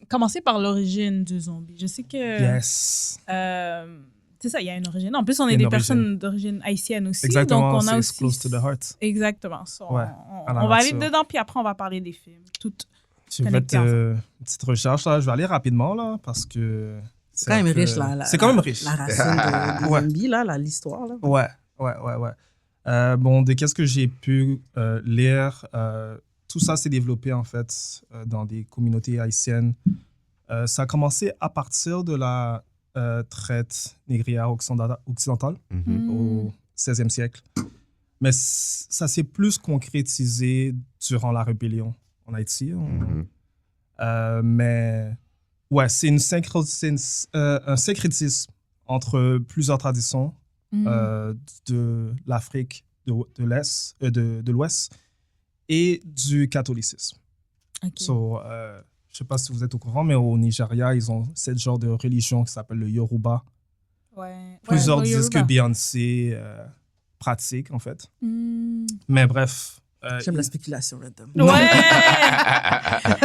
commencer par l'origine du zombie. Je sais que... Yes. C'est ça, il y a une origine. En plus, on Il y est a des une personnes d'origine haïtienne aussi. Exactement, donc on a c'est aussi... close to the heart. Exactement. So, Ouais, à la on va aller nature. dedans, puis après, on va parler des films. Toutes Je vais connectées mettre ensemble. une petite recherche, là. Je vais aller rapidement, là, parce que... C'est quand même un peu- riche, là. C'est quand même riche. La racine de Ouais. zombie, là, l'histoire, là. Ouais. Bon, de qu'est-ce que j'ai pu lire, tout ça s'est développé, en fait, dans des communautés haïtiennes. Ça a commencé à partir de la traite négrière occidentale au 16e siècle. Mais ça s'est plus concrétisé durant la rébellion en Haïti. Mais ouais, c'est un syncrétisme entre plusieurs traditions de l'Afrique de l'Est, de l'Ouest et du catholicisme. OK. So, je ne sais pas si vous êtes au courant, mais au Nigeria, ils ont ce genre de religion qui s'appelle le Yoruba. Ouais. Plusieurs Ouais, le disent que Yoruba. Beyoncé pratique, en fait. Hmm. Mais bref. J'aime la spéculation là-dedans. Ouais!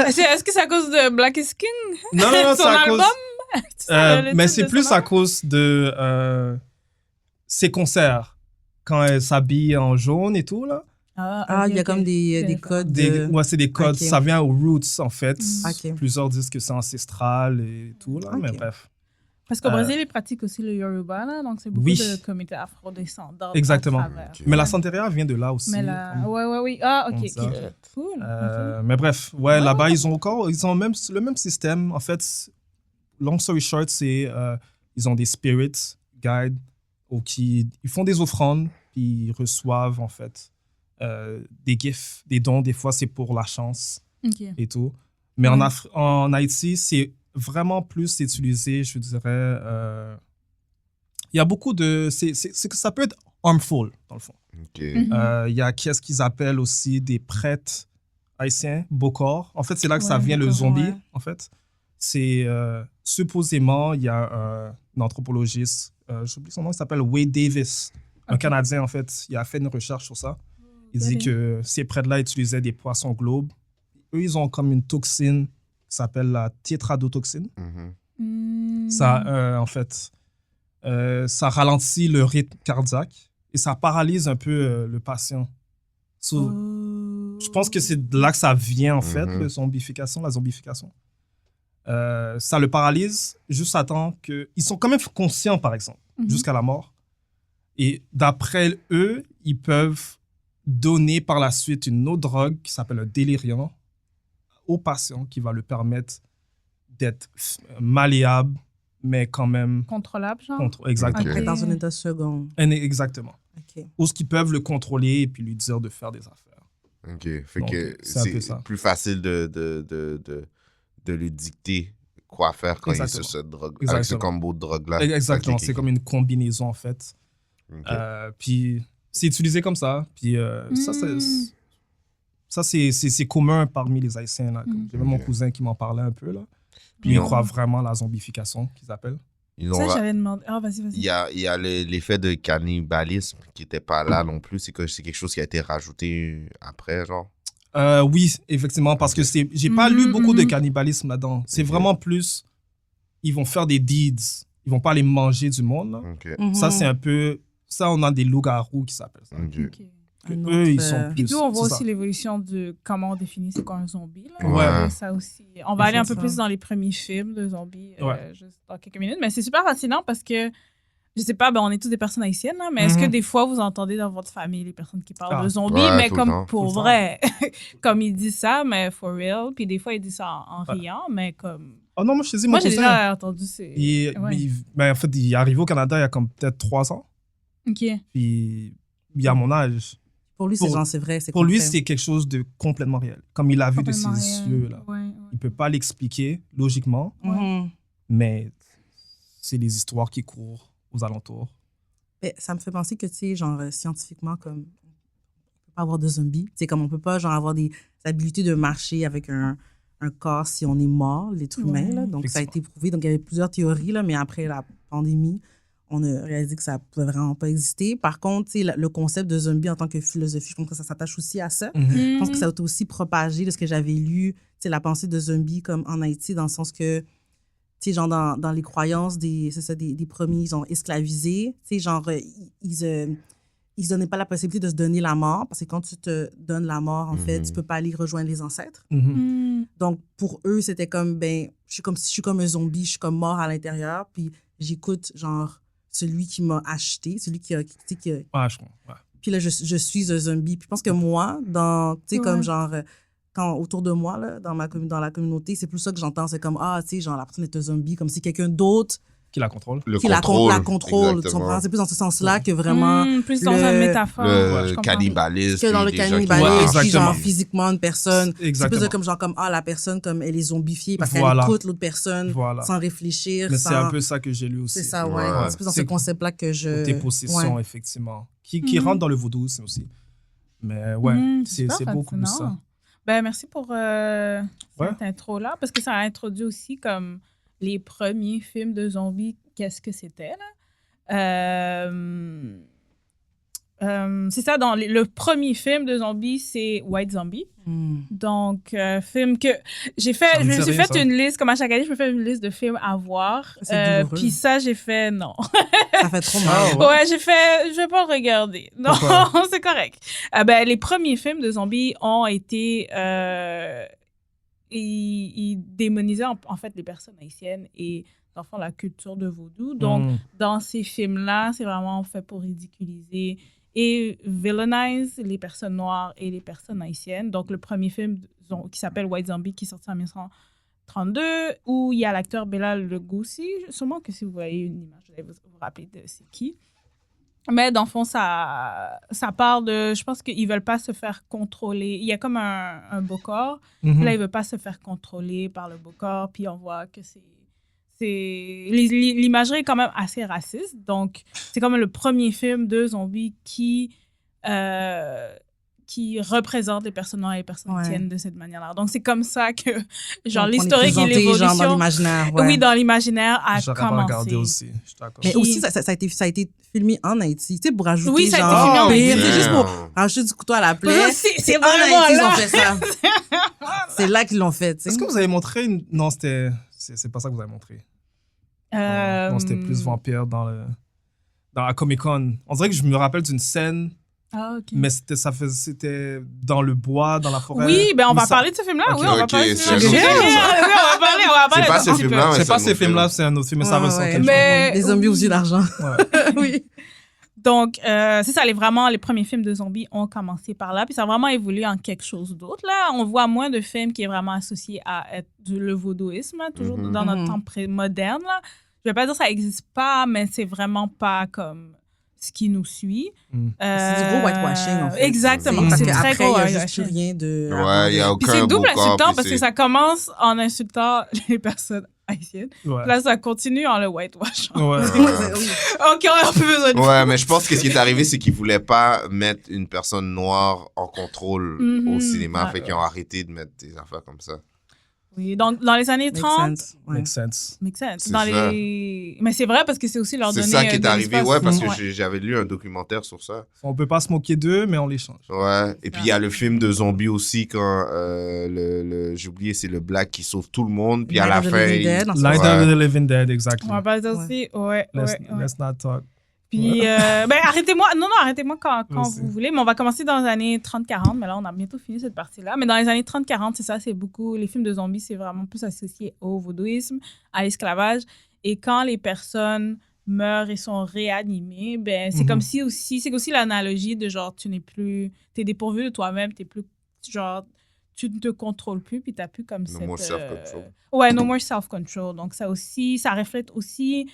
Est-ce que c'est à cause de Black is King? Non, Son c'est à cause... album? mais c'est plus à cause de ses concerts. Quand elle s'habille en jaune et tout, là. Il y a comme des codes. Ouais, c'est des codes. Ok. Ça vient aux roots, en fait. Ok. Plusieurs disent que c'est ancestral et tout, là. Mais Ok. bref. Parce qu'au Brésil, ils pratiquent aussi le Yoruba, là, donc c'est beaucoup Oui. de communautés afro-descendantes. Exactement. à travers. Mais la Ouais. Santeria vient de là aussi. Mais oui. Ah, OK. comme ça. Cool. Mais bref, ouais, là-bas, ils ont même, le même système. En fait, long story short, c'est ils ont des spirits guides ils font des offrandes, puis ils reçoivent, en fait, des gifts, des dons. Des fois, c'est pour la chance OK. et tout. Mais en Haïti, c'est vraiment plus utilisé, je dirais. Il y a beaucoup de... c'est que ça peut être harmful, dans le fond. Il y a qu'est-ce qu'ils appellent aussi des prêtres haïtiens, Bokor. En fait, c'est là que ça vient, le Bokor, zombie, ouais. en fait. C'est supposément, il y a un anthropologiste, j'oublie son nom, il s'appelle Wade Davis, un Canadien, en fait. Il a fait une recherche sur ça. Il dit que ces prêtres-là utilisaient des poissons globes. Eux, ils ont comme une toxine qui s'appelle la tétradotoxine. Ça, en fait, ça ralentit le rythme cardiaque et ça paralyse un peu le patient. So, je pense que c'est de là que ça vient, en fait, la zombification. Ça le paralyse juste à temps que... Ils sont quand même conscients, par exemple, jusqu'à la mort. Et d'après eux, ils peuvent donner par la suite une autre drogue qui s'appelle le déliriant au patient qui va le permettre d'être malléable, mais quand même... Contrôlable, genre? Exactement. Après, dans un état second. Exactement. OK. Ou ce qu'ils peuvent le contrôler et puis lui dire de faire des affaires. OK. Fait Donc, que c'est un peu c'est ça. plus facile de lui dicter quoi faire quand il est sur cette drogue, avec ce combo de drogue-là. Exactement. Ok, C'est ok. comme une combinaison, en fait. Ok. Puis c'est utilisé comme ça. Puis ça, c'est commun parmi les Haïtiens. Là. J'ai même mon cousin qui m'en parlait un peu. Là. Puis il croit vraiment à la zombification, qu'ils appellent. Ça, j'avais demandé. Ah, vas-y. Il y a l'effet de cannibalisme qui n'était pas là non plus. C'est que c'est quelque chose qui a été rajouté après, genre. Oui, effectivement, parce que j'ai pas lu beaucoup de cannibalisme là-dedans. C'est vraiment plus, ils vont faire des deeds. Ils vont pas aller manger du monde. Là. Ça, c'est un peu... Ça, on a des loups-garous qui s'appellent ça. Eux, ils sont Puis plus... d'où on voit c'est aussi ça. l'évolution de comment on définit c'est quoi un zombie. Là. Ouais. Ça aussi. On va aller un peu plus dans les premiers films de zombies juste dans quelques minutes. Mais c'est super fascinant parce que, je sais pas, on est tous des personnes haïtiennes, hein, mais est-ce que des fois vous entendez dans votre famille les personnes qui parlent de zombies, mais comme pour vrai, comme ils disent ça, mais for real. Puis des fois ils disent ça en riant, mais comme... Oh non, moi je te dis, moi j'ai déjà entendu en fait, il est arrivé au Canada il y a comme peut-être 3 ans. OK. Puis il y a mon âge. Pour lui, c'est vrai. Pour lui, c'est quelque chose de complètement réel. Comme il l'a vu de ses yeux, là. Ouais. Il ne peut pas l'expliquer logiquement, mais c'est les histoires qui courent aux alentours. Mais ça me fait penser que, tu sais, genre, scientifiquement, comme, on peut pas avoir de zombies. Tu sais, comme on peut pas, genre, avoir des habilités de marcher avec un corps si on est mort, l'être humain, là. Donc, ça a été prouvé. Donc, il y avait plusieurs théories, là, mais après la pandémie, on a réalisé que ça pouvait vraiment pas exister. Par contre, tu sais, le concept de zombie en tant que philosophie, je pense que ça s'attache aussi à ça. Je pense que ça a été aussi propagé de ce que j'avais lu, tu sais, la pensée de zombie comme en Haïti, dans le sens que, tu sais, genre dans les croyances des premiers, genre esclavisés, tu sais, genre, ils donnaient pas la possibilité de se donner la mort, parce que quand tu te donnes la mort, en fait, tu peux pas aller rejoindre les ancêtres. Donc, pour eux, c'était comme, ben, je suis comme un zombie, je suis comme mort à l'intérieur, puis j'écoute, genre, celui qui m'a acheté, celui qui a... Ouais, je comprends. Ouais. Puis là, je suis un zombie. Puis je pense que moi, tu sais, comme genre, quand autour de moi, là, dans la communauté, c'est plus ça que j'entends. C'est comme, tu sais, genre, la personne est un zombie, comme si quelqu'un d'autre... Qui la contrôle. La contrôle, tu comprends? C'est plus dans ce sens-là que vraiment... plus dans une métaphore. Le cannibalisme. Que dans le cannibalisme, puis genre physiquement une personne. Exactement. C'est plus comme la personne, comme elle est zombifiée parce qu'elle écoute l'autre personne sans réfléchir. Mais c'est un peu ça que j'ai lu aussi. C'est ça, ouais. C'est plus dans ce concept-là que je... Tes possessions, effectivement. Qui rentrent dans le vaudouisme aussi. Mais ouais, c'est beaucoup plus ça. Ben, merci pour cette intro-là, parce que ça a introduit aussi comme les premiers films de zombies, qu'est-ce que c'était, là? C'est ça, dans le premier film de zombies, c'est White Zombie. Donc, film que j'ai fait, je me suis fait une liste, comme à chaque année, je me fais une liste de films à voir. Puis ça, j'ai fait non. Ça fait trop mal. Ouais, j'ai fait, je vais pas le regarder. Non, c'est correct. Ben, les premiers films de zombies ont été... ils démonisaient en fait les personnes haïtiennes et dans le fond la culture de vaudou. Donc, dans ces films-là, c'est vraiment fait pour ridiculiser et villainize les personnes noires et les personnes haïtiennes. Donc, le premier film qui s'appelle White Zombie, qui est sorti en 1932, où il y a l'acteur Bela Lugosi. Sûrement que si vous voyez une image, vous allez vous rappeler de c'est qui. Mais dans le fond, ça part de... Je pense qu'ils ne veulent pas se faire contrôler. Il y a comme un beau corps. Là, ils ne veulent pas se faire contrôler par le beau corps. Puis on voit que l'imagerie est quand même assez raciste. Donc, c'est comme le premier film de zombies qui représente les personnes noires et les personnes haïtiennes de cette manière-là. Donc, c'est comme ça que, genre, l'historique et l'évolution... genre dans l'imaginaire, Oui, dans l'imaginaire a commencé. J'aurais pas regardé aussi, je suis d'accord. Mais aussi, ça a été filmé en Haïti, tu sais, pour rajouter, oui, ça a été filmé en Haïti. C'est juste pour rajouter du couteau à la plaie. C'est en Haïti qu'ils ont fait ça. C'est là qu'ils l'ont fait, tu sais. Est-ce que vous avez montré une... Non, c'est pas ça que vous avez montré. Non, c'était plus vampire dans la Comic-Con. On dirait que je me rappelle d'une scène... Ah, OK. Mais c'était dans le bois, dans la forêt. Oui, ben on va parler de ce film-là. Okay. Oui, on va parler de ce film-là. Oui, on va parler. C'est pas ce film-là, c'est pas ce film-là, c'est un autre film, mais ça ressemble quelque chose. Des zombies aux yeux d'argent. Oui. Donc, c'est ça, les premiers films de zombies ont commencé par là, puis ça a vraiment évolué en quelque chose d'autre. Là, on voit moins de films qui est vraiment associé à le vaudouisme, là, toujours dans notre temps moderne. Là. Je vais pas dire que ça existe pas, mais c'est vraiment pas comme ce qui nous suit. C'est du gros whitewashing, en fait. Exactement. C'est très gros whitewashing. Il n'y a juste rien de... Ouais, il n'y a aucun puis c'est double insultant parce que ça commence en insultant les personnes haïtiennes. Ouais. Là, ça continue en le whitewashing. Ouais. OK, on a plus besoin de Ouais, mais je pense que ce qui est arrivé, c'est qu'ils ne voulaient pas mettre une personne noire en contrôle au cinéma. Fait qu'ils ont arrêté de mettre des affaires comme ça. Oui, donc dans les années 30... Makes sense. Mais c'est vrai parce que c'est aussi leur donner... C'est ça qui est arrivé, ouais, parce que ouais. j'avais lu un documentaire sur ça. On peut pas se moquer d'eux, mais on les change. Ouais, et puis il y a le film de zombies aussi, quand j'ai oublié, c'est le black qui sauve tout le monde, puis à la fin... Light of the Living Dead, exactement. On va parler aussi, ouais. Let's not talk. Puis, arrêtez-moi quand vous voulez, mais on va commencer dans les années 30-40, mais là, on a bientôt fini cette partie-là. Mais dans les années 30-40, c'est ça, c'est beaucoup, les films de zombies, c'est vraiment plus associé au vaudouisme, à l'esclavage. Et quand les personnes meurent et sont réanimées, ben, c'est comme si aussi, c'est aussi l'analogie de genre, t'es dépourvu de toi-même, t'es plus, genre, tu ne te contrôles plus, puis t'as plus comme No more self-control. Ouais, no more self-control. Donc, ça reflète aussi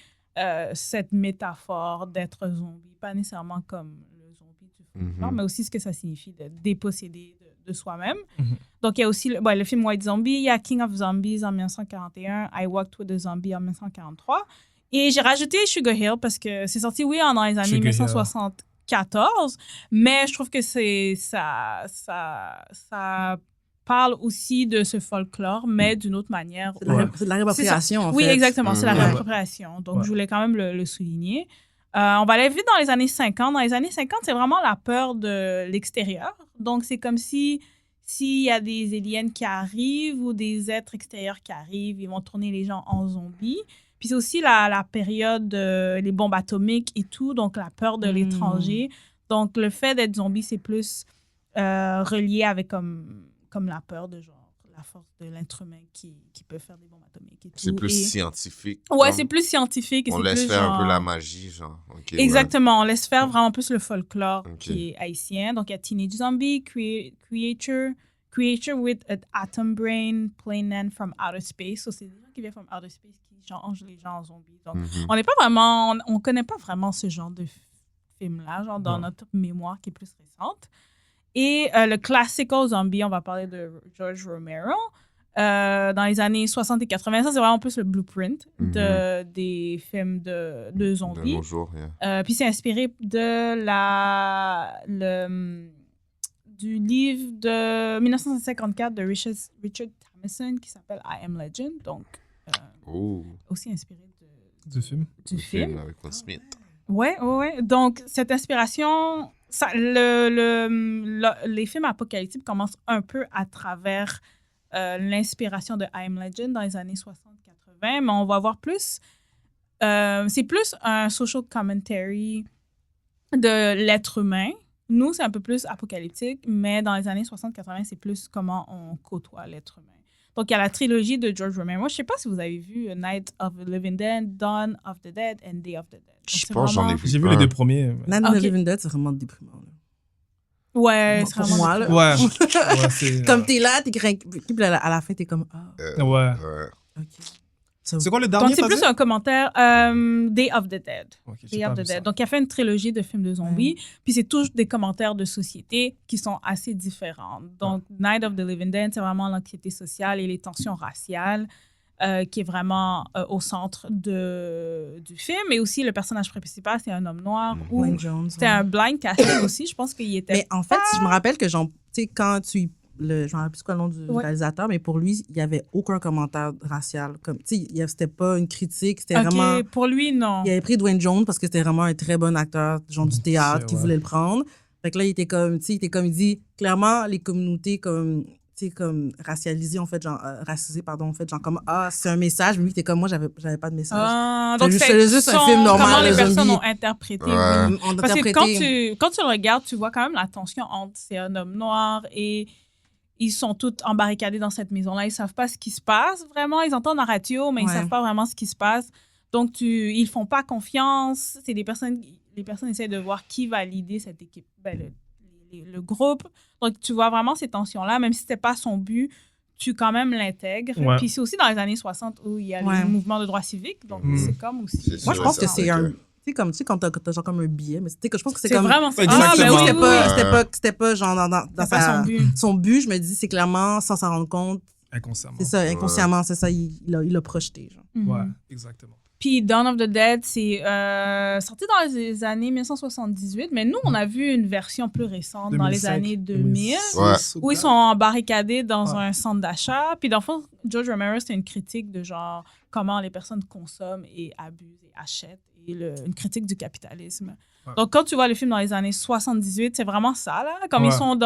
cette métaphore d'être zombie, pas nécessairement comme le zombie du folklore, mais aussi ce que ça signifie de déposséder de soi-même. Donc, il y a aussi le film White Zombie, il y a King of Zombies en 1941, I Walked with a Zombie en 1943. Et j'ai rajouté Sugar Hill parce que c'est sorti, oui, dans les années 1974, mais je trouve que ça parle aussi de ce folklore, mais d'une autre manière. C'est de la réappropriation, en fait. Oui, exactement, c'est la Ouais. réappropriation. Donc, je voulais quand même le souligner. On va aller vite dans les années 50. Dans les années 50, c'est vraiment la peur de l'extérieur. Donc, c'est comme s'il y a des aliens qui arrivent ou des êtres extérieurs qui arrivent, ils vont tourner les gens en zombies. Puis c'est aussi la période les bombes atomiques et tout, donc la peur de l'étranger. Donc, le fait d'être zombie, c'est plus relié avec comme la peur de genre la force de l'être humain qui peut faire des bombes atomiques et tout. C'est plus scientifique. Ouais, comme c'est plus scientifique. Et on c'est laisse plus faire genre... un peu la magie, genre. Ok, Exactement, on laisse faire vraiment plus le folklore Ok. qui est haïtien. Donc, il y a Teenage Zombie, Creature with an Atom Brain, Plain Man from Outer Space. So, c'est des gens qui viennent from Outer Space qui changent les gens en zombies. Donc, on n'est pas vraiment... On connaît pas vraiment ce genre de film-là, genre dans notre mémoire qui est plus récente. Et le classical zombie, on va parler de George Romero. Dans les années 60 et 80, ça, c'est vraiment plus le blueprint des films de zombies. De nos jours, yeah. Puis c'est inspiré de du livre de 1954 de Richard Thomason qui s'appelle I Am Legend. Donc, aussi inspiré Du film. du film. Avec Will Smith. Ouais. Donc, cette inspiration, les films apocalyptiques commencent un peu à travers l'inspiration de I Am Legend dans les années 60-80, mais on va voir plus... c'est plus un social commentary de l'être humain. Nous, c'est un peu plus apocalyptique, mais dans les années 60-80, c'est plus comment on côtoie l'être humain. Donc, il y a la trilogie de George Romero. Je ne sais pas si vous avez vu Night of the Living Dead, Dawn of the Dead and Day of the Dead. Donc, Je c'est pense que j'en ai vraiment- vu. J'ai vu les deux premiers. Night of the Ok. Living Dead, c'est vraiment déprimant. là. Ouais, c'est Pour vraiment... moi, là. Ouais. Ouais, c'est, Comme t'es là, t'es craqué, puis à la fin, t'es comme, ah, ouais. ok. C'est quoi le dernier? Donc, c'est t'as plus dit? un commentaire Day of the Dead. Ok, j'ai Day pas of the vu ça. Dead. Donc, il a fait une trilogie de films de zombies. Puis, c'est tous des commentaires de société qui sont assez différents. Donc, Night of the Living Dead, c'est vraiment l'anxiété sociale et les tensions raciales qui est vraiment au centre du film. Et aussi, le personnage principal, c'est un homme noir. Ou Wayne Jones. c'était un blind casting aussi. Je pense qu'il était... Mais en fait, je me rappelle que, genre, tu sais, quand je me rappelle plus quoi le nom du réalisateur, mais pour lui, il n'y avait aucun commentaire racial. Comme, tu sais, c'était pas une critique, c'était OK, vraiment... pour lui, non. Il avait pris Dwayne Jones parce que c'était vraiment un très bon acteur, genre du théâtre, qui ouais. voulait le prendre. Fait que là, il était comme, il dit, clairement, les communautés comme, tu sais, comme racialisées, en fait, genre, racisées, pardon, en fait, genre, comme, ah, c'est un message, mais lui, t'es comme, moi, j'avais pas de message. Ah, C'est donc, juste un film normal, comment les le personnes zombie. ont interprété. Ouais. oui. On Parce que interprétait- quand tu le regardes, tu vois quand même la tension entre c'est un homme noir et ils sont tous embarricadés dans cette maison-là. Ils savent pas ce qui se passe vraiment. Ils entendent la radio, mais ils Ouais. savent pas vraiment ce qui se passe. Donc, ils font pas confiance. C'est les personnes essaient de voir qui va leader cette équipe, le groupe. Donc, tu vois vraiment ces tensions-là. Même si c'était pas son but, tu quand même l'intègres. Ouais. Puis c'est aussi dans les années 60 où il y a Ouais. les mouvements de droits civiques. Donc, c'est comme aussi... C'est Moi, sûr je pense et que certain c'est un... que- Tu sais, comme, quand t'as genre comme un billet, mais tu sais, que je pense que c'est C'est comme... vraiment ça. Exactement. Ah, ben oui, C'était oui, pas, oui. c'était pas genre dans C'est pas son but. son but, je me dis, c'est clairement, sans s'en rendre compte, Inconsciemment. c'est ça, inconsciemment, c'est ça, il l'a projeté. Genre. Mhm. Ouais, exactement. Puis Dawn of the Dead, c'est sorti dans les années 1978, mais nous, on a vu une version plus récente dans les 2005, années 2000, 2006, Ouais. où ils sont barricadés dans Ouais. un centre d'achat. Puis dans le fond, George Romero, c'était une critique de genre comment les personnes consomment et abusent et achètent, et une critique du capitalisme. Ouais. Donc quand tu vois le film dans les années 78, c'est vraiment ça, là. Comme Ouais. ils sont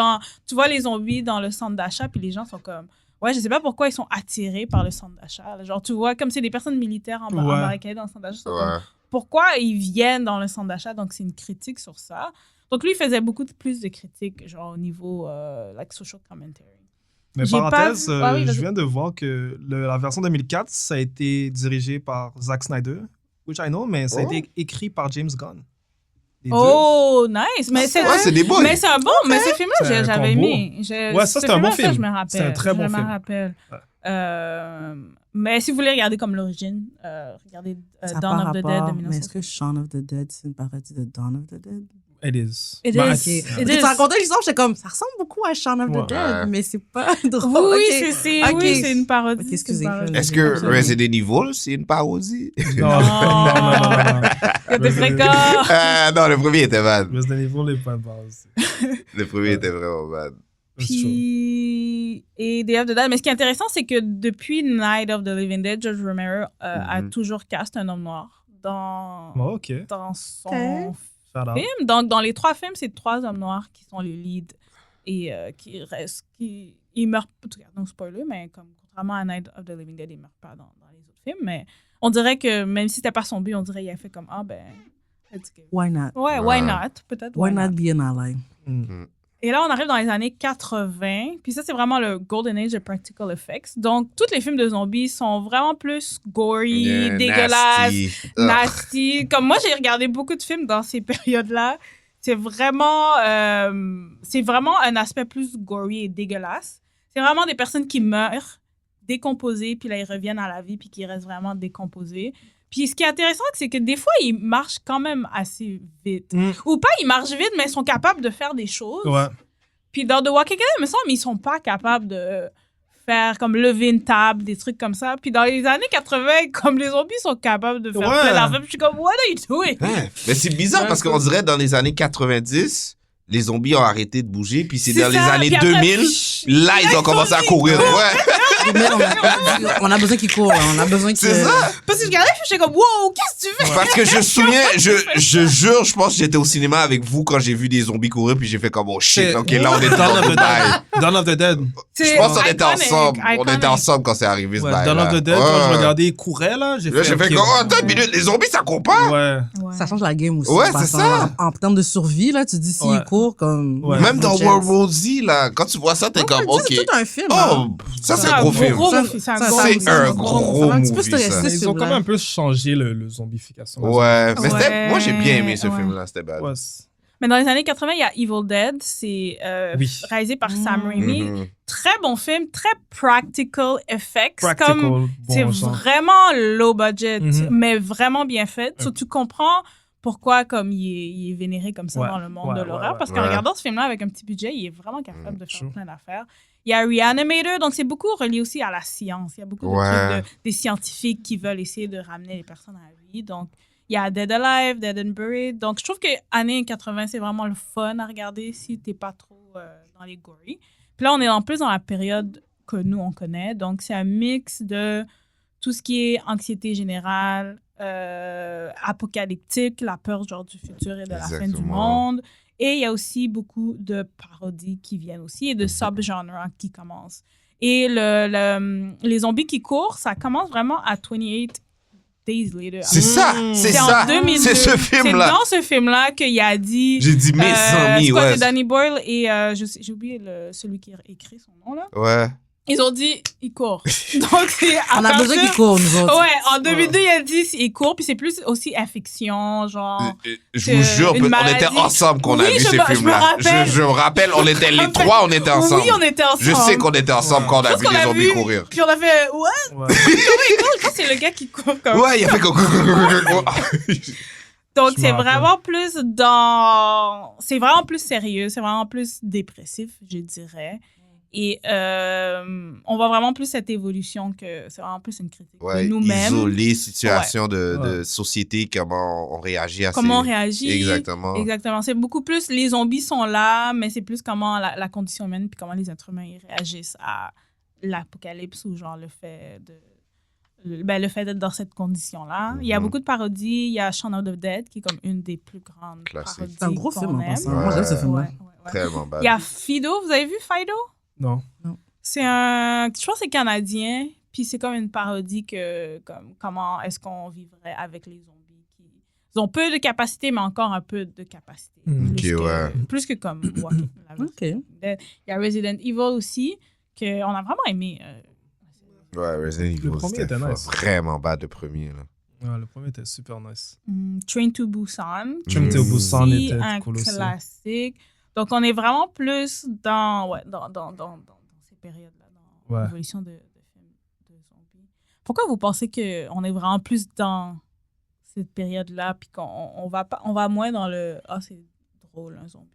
tu vois les zombies dans le centre d'achat, puis les gens sont comme... Ouais, je sais pas pourquoi ils sont attirés par le centre d'achat. Genre, tu vois, comme c'est des personnes militaires Ouais. embarricadées dans le centre d'achat. ils sont comme, Ouais. pourquoi ils viennent dans le centre d'achat? Donc, c'est une critique sur ça. Donc, lui, il faisait beaucoup plus de critiques, genre au niveau, like, social commentary. Mais J'ai parenthèse, pas vu- Ah oui, vas-y. je viens de voir que la version 2004, ça a été dirigé par Zack Snyder, which I know, mais ça a Oh. été écrit par James Gunn. Les deux. Oh, nice! Mais c'est Ouais, c'est des boys. mais c'est un bon, mais ce film-là, C'est un j'avais combo. aimé. Ouais, ça, c'est un bon film. Je me rappelle. C'est un très bon Je film. me rappelle. Ouais. Mais si vous voulez regarder comme l'origine, regardez Ça Dawn par of the Dead de rapport, mais 1960. est-ce que Shaun of the Dead, c'est une parodie de Dawn of the Dead? It is. It Bah, is. ok. It Parce que is. tu racontais l'histoire, j'étais comme, ça ressemble beaucoup à Shaun of the Ouais. Dead, mais c'est pas drôle. Oui, Ok. c'est Ok. oui, c'est une parodie. Ok, c'est une excusez, parodie. Est-ce que Resident Evil, c'est une parodie? Non, non, non, non. Il y a des fréquents. Non, le premier était bad. Resident Evil n'est pas bas aussi. Le premier était vraiment bad. Puis, et Day of the Dead. Mais ce qui est intéressant, c'est que depuis Night of the Living Dead, George Romero a toujours cast un homme noir dans son film. Donc, dans les 3 films, c'est 3 hommes noirs qui sont les leads et ils meurent, en tout cas, non spoiler, mais comme contrairement à Night of the Living Dead, ils meurent pas dans les autres films. Mais on dirait que même si c'était pas son but, on dirait qu'il a fait comme let's go. Why not? Ouais, why not? Peut-être. Why not be an ally? Et là, on arrive dans les années 80. Puis ça, c'est vraiment le golden age de practical effects. Donc, tous les films de zombies sont vraiment plus gory, dégueulasses, nasty. Comme moi, j'ai regardé beaucoup de films dans ces périodes-là. C'est vraiment un aspect plus gory et dégueulasse. C'est vraiment des personnes qui meurent, décomposées, puis là, ils reviennent à la vie, puis qui restent vraiment décomposés. Puis ce qui est intéressant, c'est que des fois, ils marchent quand même assez vite. Ou pas, ils marchent vite, mais ils sont capables de faire des choses. Ouais. Puis dans The Walking Dead, il me semble, ils sont pas capables de faire comme lever une table, des trucs comme ça. Puis dans les années 80, comme les zombies sont capables de faire plein d'affaires, je suis comme, what are you doing? Mais c'est bizarre parce qu'on dirait dans les années 90, les zombies ont arrêté de bouger. Puis c'est dans les années 2000, là, ils ont commencé à courir. Ouais. On a besoin qu'ils courent. On a besoin qu'ils... C'est ça. Parce que je regardais, je suis comme, wow, qu'est-ce que tu fais? Parce que je me souviens, je jure, je pense que j'étais au cinéma avec vous quand j'ai vu des zombies courir, puis j'ai fait comme, oh shit, ok, là, on est dans le bail. Dawn of the Dead. Je pense qu'on était ensemble. On était ensemble quand c'est arrivé ce bail. Dawn of the Dead, quand je regardais, ils couraient, là. J'ai fait comme, oh, attends une minute, les zombies, ça court pas? Ouais. Ça change la game aussi. Ouais, c'est ça. En termes de survie, là, tu dis, s'ils courent comme... Même dans World War Z, là, quand tu vois ça, t'es comme, ok. C'est tout un film. Oh, ça, c'est un gros film. C'est un gros movie, ça. Ils ont quand même un peu changé le zombification. Ouais, mais moi, j'ai bien aimé ce film-là, c'était bad. Mais dans les années 80, il y a Evil Dead. C'est réalisé par Sam Raimi. Très bon film, très practical effects. C'est vraiment low budget, mais vraiment bien fait. Tu comprends pourquoi comme il est vénéré comme ça dans le monde de l'horreur. Parce qu'en regardant ce film-là avec un petit budget, il est vraiment capable de faire plein d'affaires. Il y a Reanimator, donc c'est beaucoup relié aussi à la science. Il y a beaucoup de trucs des scientifiques qui veulent essayer de ramener les personnes à la vie. Donc, il y a Dead Alive, Dead and Buried. Donc, je trouve que années 80, c'est vraiment le fun à regarder si t'es pas trop dans les gory. Puis là, on est en plus dans la période que nous, on connaît. Donc, c'est un mix de tout ce qui est anxiété générale, apocalyptique, la peur genre du futur et de la fin du monde. Et il y a aussi beaucoup de parodies qui viennent aussi et de sub-genres qui commencent. Et les zombies qui courent, ça commence vraiment à 28 Days Later. C'est ça, c'est ça. En 2002. C'est ce film-là. C'est dans ce film-là qu'il a dit... J'ai dit mes amis, ouais. C'est Danny Boyle et j'ai oublié celui qui a écrit son nom, là. Ouais. Ils ont dit, il court. Donc, on a besoin qu'il court, nous autres. Ouais, en 2002, il a dit, il court, puis c'est plus aussi affection, genre. Je vous jure, on était ensemble quand on a vu ces films-là. Je me rappelle, on était les 3, on était ensemble. Oui, on était ensemble. Je sais qu'on était ensemble quand on a vu les zombies courir. Puis on a fait, ouais. Je pense que c'est le gars qui court comme ça. Ouais, il a fait comme. Donc, c'est vraiment plus dans. C'est vraiment plus sérieux, c'est vraiment plus dépressif, je dirais. Et on voit vraiment plus cette évolution que c'est vraiment plus une critique de nous-mêmes. Isoler, situation de société, comment on réagit à Comment on réagit. Exactement. Exactement. C'est beaucoup plus, les zombies sont là, mais c'est plus comment la condition humaine puis comment les êtres humains ils réagissent à l'apocalypse ou genre le fait d'être dans cette condition-là. Il y a beaucoup de parodies. Il y a Shaun of the Dead, qui est comme une des plus grandes parodies. C'est un gros film, en passant. Ouais. Moi, j'aime ce film-là. Tellement bad. Il y a Fido. Vous avez vu Fido? Non. C'est je pense que c'est canadien, puis c'est comme une parodie que comment est-ce qu'on vivrait avec les zombies ils ont peu de capacité, mais encore un peu de capacité. Plus que comme Walking. Il y a Resident Evil aussi, qu'on a vraiment aimé. Ouais, Resident Evil, c'était vraiment bad le premier. Là. Ouais, le premier était super nice. Train to Busan. Train to Busan était un cool aussi. Classique. Donc, on est vraiment plus dans ces périodes-là, dans l'évolution de films de zombies. Pourquoi vous pensez qu'on est vraiment plus dans cette période-là, puis qu'on va moins dans le « Ah, c'est drôle, un zombie ».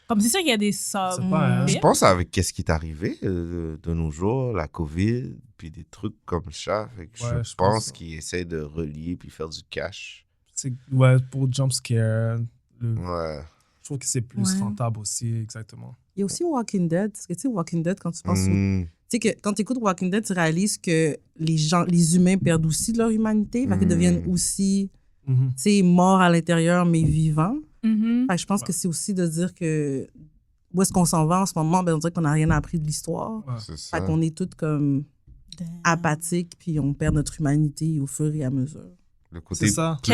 Comme c'est sûr qu'il y a des Je pense avec qu'est-ce qui est arrivé de nos jours, la COVID, puis des trucs comme ça. Je pense qu'ils essaient de relier puis faire du cash. Pour jump scare. Je trouve que c'est plus rentable aussi, exactement. Il y a aussi Walking Dead. Parce que tu sais, Walking Dead, quand tu penses tu sais que quand tu écoutes Walking Dead, tu réalises que les humains perdent aussi de leur humanité, fait qu'ils deviennent aussi, tu sais, morts à l'intérieur, mais vivants. Fait que je pense que c'est aussi de dire que où est-ce qu'on s'en va en ce moment, ben on dirait qu'on n'a rien appris de l'histoire. C'est ça. Fait qu'on est tous comme apathiques, puis on perd notre humanité au fur et à mesure. Le côté C'est ça. plus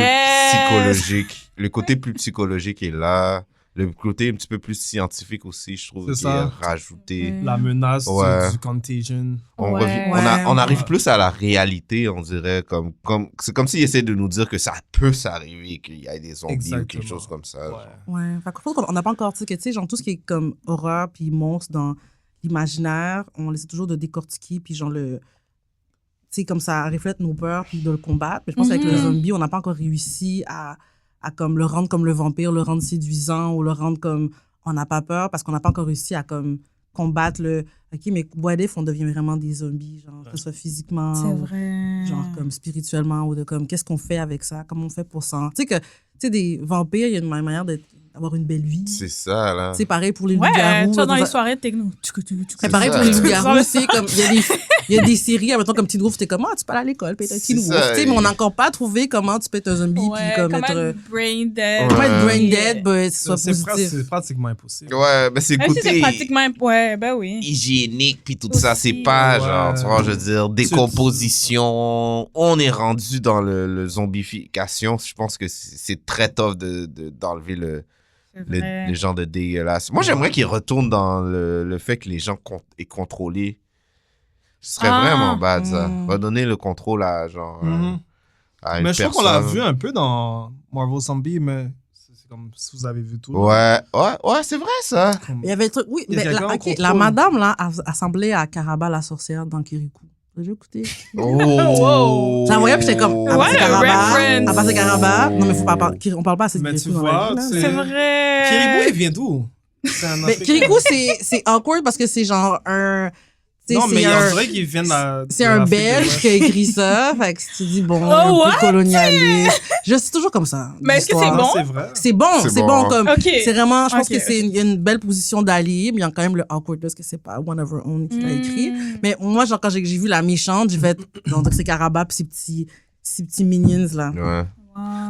psychologique. Le côté plus psychologique est là. Le côté un petit peu plus scientifique aussi, je trouve, C'est qui ça. est rajouté. La menace Ouais. du contagion. On, Ouais. on arrive plus à la réalité, on dirait. C'est comme s'ils essaient de nous dire que ça peut s'arriver, qu'il y ait des zombies ou quelque Exactement. chose comme ça. Ouais. Ouais. Fait qu'on n'a pas encore, tu sais, genre tout ce qui est comme horreur puis monstre dans l'imaginaire, on essaie toujours de décortiquer, puis genre tu sais, comme ça reflète nos peurs, puis de le combattre. Mais je pense qu'avec le zombie, on n'a pas encore réussi à comme le rendre comme le vampire, le rendre séduisant, ou le rendre comme on n'a pas peur, parce qu'on n'a pas encore réussi à comme combattre OK, mais what if on devient vraiment des zombies, genre, que ce soit physiquement, C'est ou vrai. genre comme spirituellement, ou de comme qu'est-ce qu'on fait avec ça, comment on fait pour ça. Tu sais, des vampires, il y a une manière d'avoir une belle vie. C'est ça, là. C'est pareil pour les Ouais, loups-garous. tu vois, dans là, les soirées techno. c'est pareil ça. pour les loups-garous, c'est comme il y a des séries, mettons comme Teen Wolf, t'es comme tu peux aller à l'école, puis être un C'est Teen ça, Wolf, tu sais, mais et- on n'a encore pas trouvé comment tu peux être un zombie puis Ouais, comme comment être être brain dead. pas être brain Puis, dead, mais ce soit C'est positif. pratiquement impossible. Ouais, mais c'est le Même si c'est côté pratiquement... Ouais, ben oui. hygiénique puis tout ça, c'est Aussi. pas Ouais. genre, tu vois, je veux dire, décomposition. On est rendu dans le zombification. Je pense que c'est très tough d'enlever C'est vrai. les gens de dégueulasse. Moi, j'aimerais qu'ils retournent dans le fait que les gens aient contrôlé. Ce serait vraiment bad, ça. Redonner le contrôle à, genre, à une Mais je personne. trouve qu'on l'a vu un peu dans Marvel Zombie, mais c'est comme si vous avez vu tout. Ouais, c'est vrai, ça. Il y avait le truc, oui, Il y a mais quelqu'un en la contrôle. madame, là, assemblée à Caraba la sorcière dans Kirikou. T'as déjà écouté? Oh! J'en voyais, puis j'étais comme, Ouais, reference. à passer Caraba. Non, mais faut pas parler, on parle pas assez de Mais tu Kirikou dans la vois, vie, là. tu sais, C'est vrai. Kiribou, il vient d'où? C'est un Mais Africain. Kirikou, c'est awkward parce que c'est genre un... tu sais, Non, mais c'est on un- dirait qu'il vient de la. C'est de un l'Afrique de Belge l'Ouest. qui a écrit ça. Fait que tu dis, bon, Oh, un what? peu colonialiste. Je suis toujours comme ça. Mais est-ce que l'histoire. c'est bon? C'est vrai. C'est bon, C'est c'est bon. bon. Comme, Ok. c'est vraiment, je pense Ok, que c'est il y a une belle position d'allié, mais il y a quand même le awkwardness que c'est pas One of Our Own qui l'a écrit. Mais moi, genre, quand j'ai vu la méchante, j'ai fait, on dirait que c'est Caraba pis ces petits minions, là. Ouais.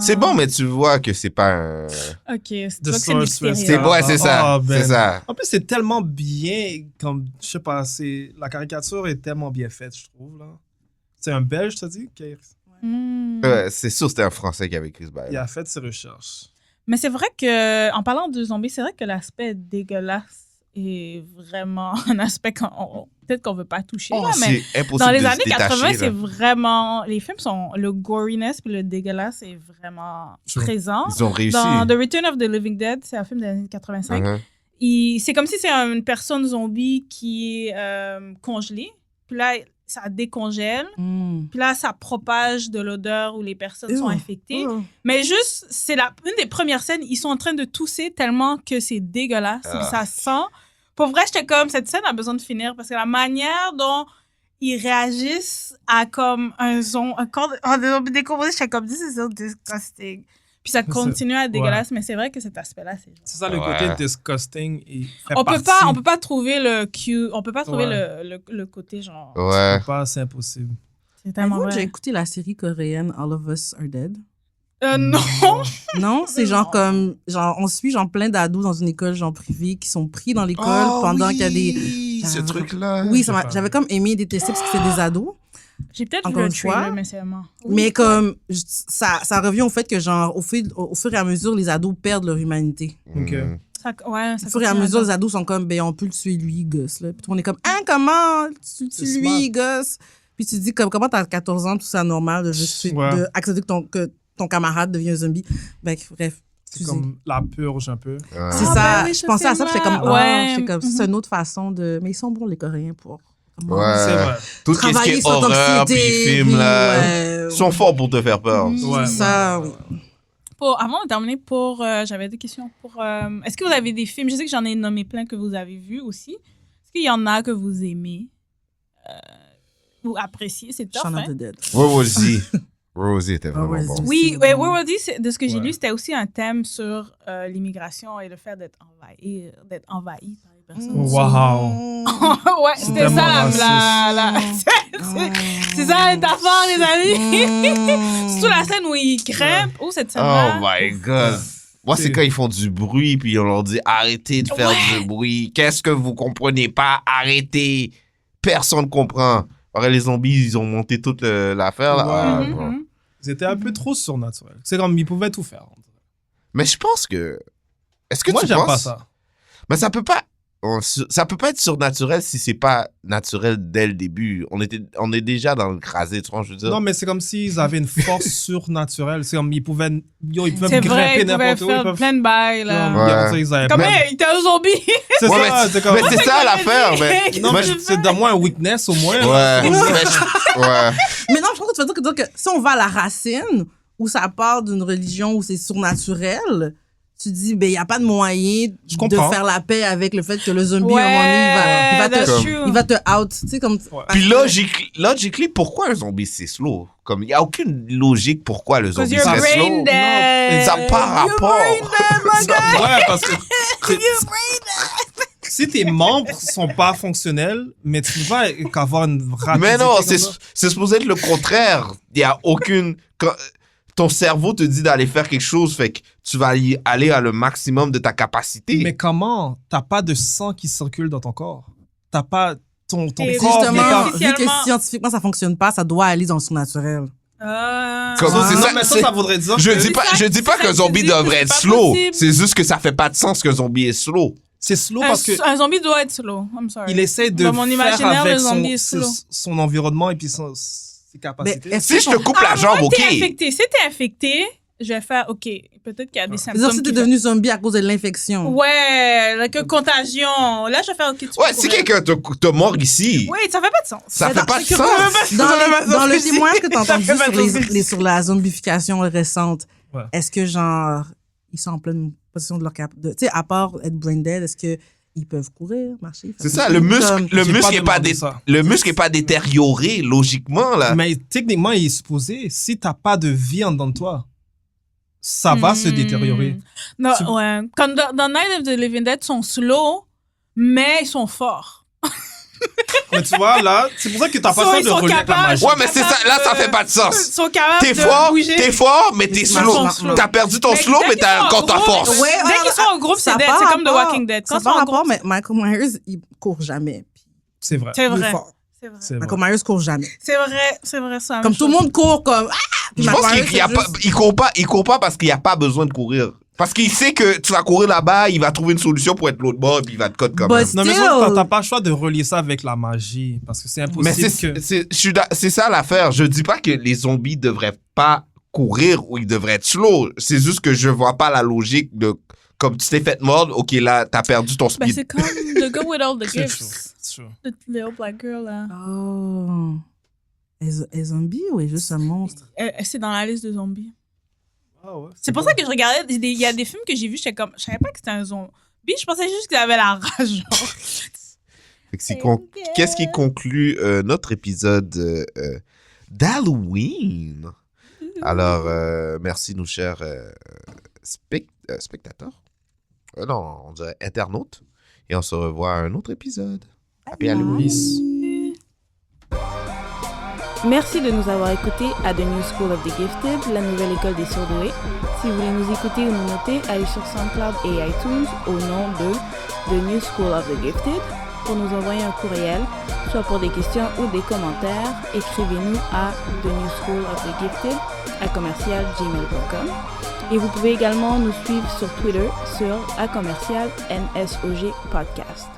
C'est bon, mais tu vois que c'est pas un... OK, c'est The toi que c'est Sorceress. mystérieux. C'est ça. Ah, ben. C'est ça. En plus, c'est tellement bien, comme, je sais pas, la caricature est tellement bien faite, je trouve, là. C'est un Belge, t'as dit, qui C'est sûr c'était un Français qui avait écrit ce bail. il a fait ses recherches. Mais c'est vrai que, en parlant de zombies, c'est vrai que l'aspect dégueulasse est vraiment un aspect peut-être qu'on veut pas toucher. Oh, là, mais c'est impossible dans les de se années 80, détacher, c'est là. vraiment... Les films sont... Le goriness puis le dégueulasse est vraiment Sure. présent. Ils ont réussi. Dans The Return of the Living Dead, c'est un film des années 85, Uh-huh. c'est comme si c'est une personne zombie qui est congelée. Puis là, ça décongèle. Puis là, ça propage de l'odeur où les personnes sont infectées. Mais juste, c'est une des premières scènes, ils sont en train de tousser tellement que c'est dégueulasse. Puis ça sent. Pour vrai, j'étais comme, cette scène a besoin de finir parce que la manière dont ils réagissent à comme un corps de zombie décomposé, j'étais comme, this is so disgusting. Puis ça continue à être dégueulasse, mais c'est vrai que cet aspect-là, c'est... C'est ça, le côté disgusting. Il fait On partie. peut pas trouver le cue, on peut pas trouver le côté genre... Ouais. C'est impossible. C'est tellement Moi, vrai. j'ai écouté la série coréenne All of Us Are Dead. Non! Non, c'est genre comme, genre, on suit genre plein d'ados dans une école genre privée qui sont pris dans l'école pendant qu'il y a des... Ce truc-là. Oui, j'avais comme aimé et détesté parce que c'était des ados. J'ai peut-être vu Encore le une fois. trailer, mais c'est vraiment... Mais comme, ça revient au fait que genre, au fur et à mesure, les ados perdent leur humanité. Ok. Ça Au fur et à continue mesure, à- les ados sont comme, ben, on peut le tuer lui, gosse, là. Puis tout le monde est comme, hein, comment tu C'est tues lui, gosse? Puis tu te dis, comme, comment t'as 14 ans, tout ça normal de juste tuer, Ouais. de accepter que ton camarade devient un zombie. Ben, bref. C'est excusez. comme la purge un peu. C'est Ah, ça. ben oui, je pensais à ça, puis j'étais comme, Ouais. j'étais comme, c'est une autre façon de. Mais ils sont bons, les Coréens, pour. Ouais. C'est vrai. Tout ce qui Travailler est sur horreur puis l'anxiété, film, puis, là. ouais. Ils sont forts pour te faire peur. Ouais. C'est ça, oui. Avant de terminer, j'avais deux questions. Est-ce que vous avez des films, je sais que j'en ai nommé plein que vous avez vus aussi. Est-ce qu'il y en a que vous aimez ou appréciez? C'est tough, Shaun of hein? the Dead. Rosie. Rosie était vraiment Rosie. bon. Oui, C'est ouais, bon. World War Z, de ce que j'ai Ouais. lu, c'était aussi un thème sur l'immigration et le fait d'être envahi par les Wow. Ouais, c'était ça c'est ça la métaphore, les amis. Surtout la scène où ils grimpent. Oh, cette scène-là. Oh my God. Moi, c'est quand ils font du bruit, puis on leur dit arrêtez de faire du bruit. Qu'est-ce que vous comprenez pas? Arrêtez. Personne comprend. Alors, les zombies, ils ont monté toute l'affaire. Là. Ouais. Ils étaient un peu trop surnaturels. C'est comme ils pouvaient tout faire. Mais je pense que. Est-ce que moi, tu j'aime penses? pas ça. Mais ça peut pas être surnaturel si c'est pas naturel dès le début. On est déjà dans le crasé, tu vois, je veux dire. Non, mais c'est comme s'ils avaient une force surnaturelle. C'est comme ils pouvaient c'est grimper vrai, n'importe où. Ils pouvaient faire plein de bails, là. Ouais. Comme, il était un zombie. C'est Ouais, ça, c'est comme... Mais c'est ça l'affaire. Mais... Non, mais c'est dans moi un weakness au moins. Ouais. Mais non, je pense que tu vas dire que si on va à la racine, où ça part d'une religion où c'est surnaturel, tu dis, ben, il n'y a pas de moyen de faire la paix avec le fait que le zombie, à un moment donné, il va te out. Tu sais, comme... Puis logically, pourquoi un zombie, c'est slow? Comme, il n'y a aucune logique pourquoi le zombie serait slow. Non, ça n'a pas rapport. Ouais, parce que... Si tes membres sont pas fonctionnels, mais tu vas avoir une rapidité. Mais non, c'est supposé être le contraire. Il n'y a aucune... Ton cerveau te dit d'aller faire quelque chose, fait que tu vas y aller à le maximum de ta capacité. Mais comment? T'as pas de sang qui circule dans ton corps. T'as pas... Ton corps... Justement, vu que scientifiquement ça fonctionne pas, ça doit aller dans le surnaturel. C'est ça, mais ça voudrait dire... Je dis pas qu'un zombie devrait être slow. C'est juste que ça fait pas de sens qu'un zombie est slow. C'est slow parce que... Un zombie doit être slow. I'm sorry. Il essaie de dans mon imaginaire, avec le zombie est slow. son environnement et puis ses capacités. Si je te coupe la jambe, OK. Si t'es infecté, je vais faire, OK, peut-être qu'il y a des symptômes. Si t'es devenu zombie à cause de l'infection. Ouais, contagion. Là, je vais faire, OK, ouais, si quelqu'un te mord ici. Oui, ça fait pas de sens. Ça fait pas de sens. Dans le témoignage que t'as entendu sur la zombification récente, est-ce que, genre, ils sont en pleine possession de leur cap... Tu sais, à part être brain dead, est-ce que ils peuvent courir, marcher? C'est ça, le muscle est pas détérioré, logiquement, là. Mais techniquement, il est supposé, si t'as pas de vie en dedans de toi, ça va se détériorer. Non, ouais. Comme dans Night of the Living Dead, ils sont slow, mais ils sont forts. Mais tu vois, là, c'est pour ça que t'as pas le de relier ta magie. Ouais, mais c'est ça, là, ça fait pas de sens. Ils sont capables t'es fort, mais t'es slow. T'as perdu ton slow, mais t'as encore ta force. Ouais, dès qu'ils sont en groupe, c'est dead. C'est comme The Walking Dead. Ça par rapport, mais Michael Myers, il court jamais. C'est vrai. C'est vrai. Il est fort. Michael Myers court jamais. C'est vrai ça. Comme tout le monde court comme... Je pense qu'il court pas parce qu'il n'y a pas besoin de courir. Parce qu'il sait que tu vas courir là-bas, il va trouver une solution pour être l'autre bord, puis il va te coder comme même. Non, mais t'as pas le choix de relier ça avec la magie, parce que c'est impossible c'est ça l'affaire. Je dis pas que les zombies devraient pas courir ou ils devraient être slow. C'est juste que je vois pas la logique de... Comme tu t'es fait mordre, OK, là, t'as perdu ton speed. C'est comme The Girl with All the Gifts. C'est true. The little black girl, là. Oh. Elle zombie ou est juste un monstre? C'est dans la liste de zombies. Ah ouais, c'est pour ça que je regardais, il y a des films que j'ai vus, j'étais comme, je savais pas que c'était un zombie, je pensais juste qu'il avait la rage. Qu'est-ce qui conclut notre épisode d'Halloween? Alors, merci nos chers spectateurs. Non, on dirait internautes. Et on se revoit à un autre épisode. Happy Halloween. Merci de nous avoir écoutés à The New School of the Gifted, la nouvelle école des surdoués. Si vous voulez nous écouter ou nous noter, allez sur SoundCloud et iTunes au nom de The New School of the Gifted. Pour nous envoyer un courriel, soit pour des questions ou des commentaires, écrivez-nous à The New School of the Gifted @gmail.com. Et vous pouvez également nous suivre sur Twitter sur @NSOG Podcast.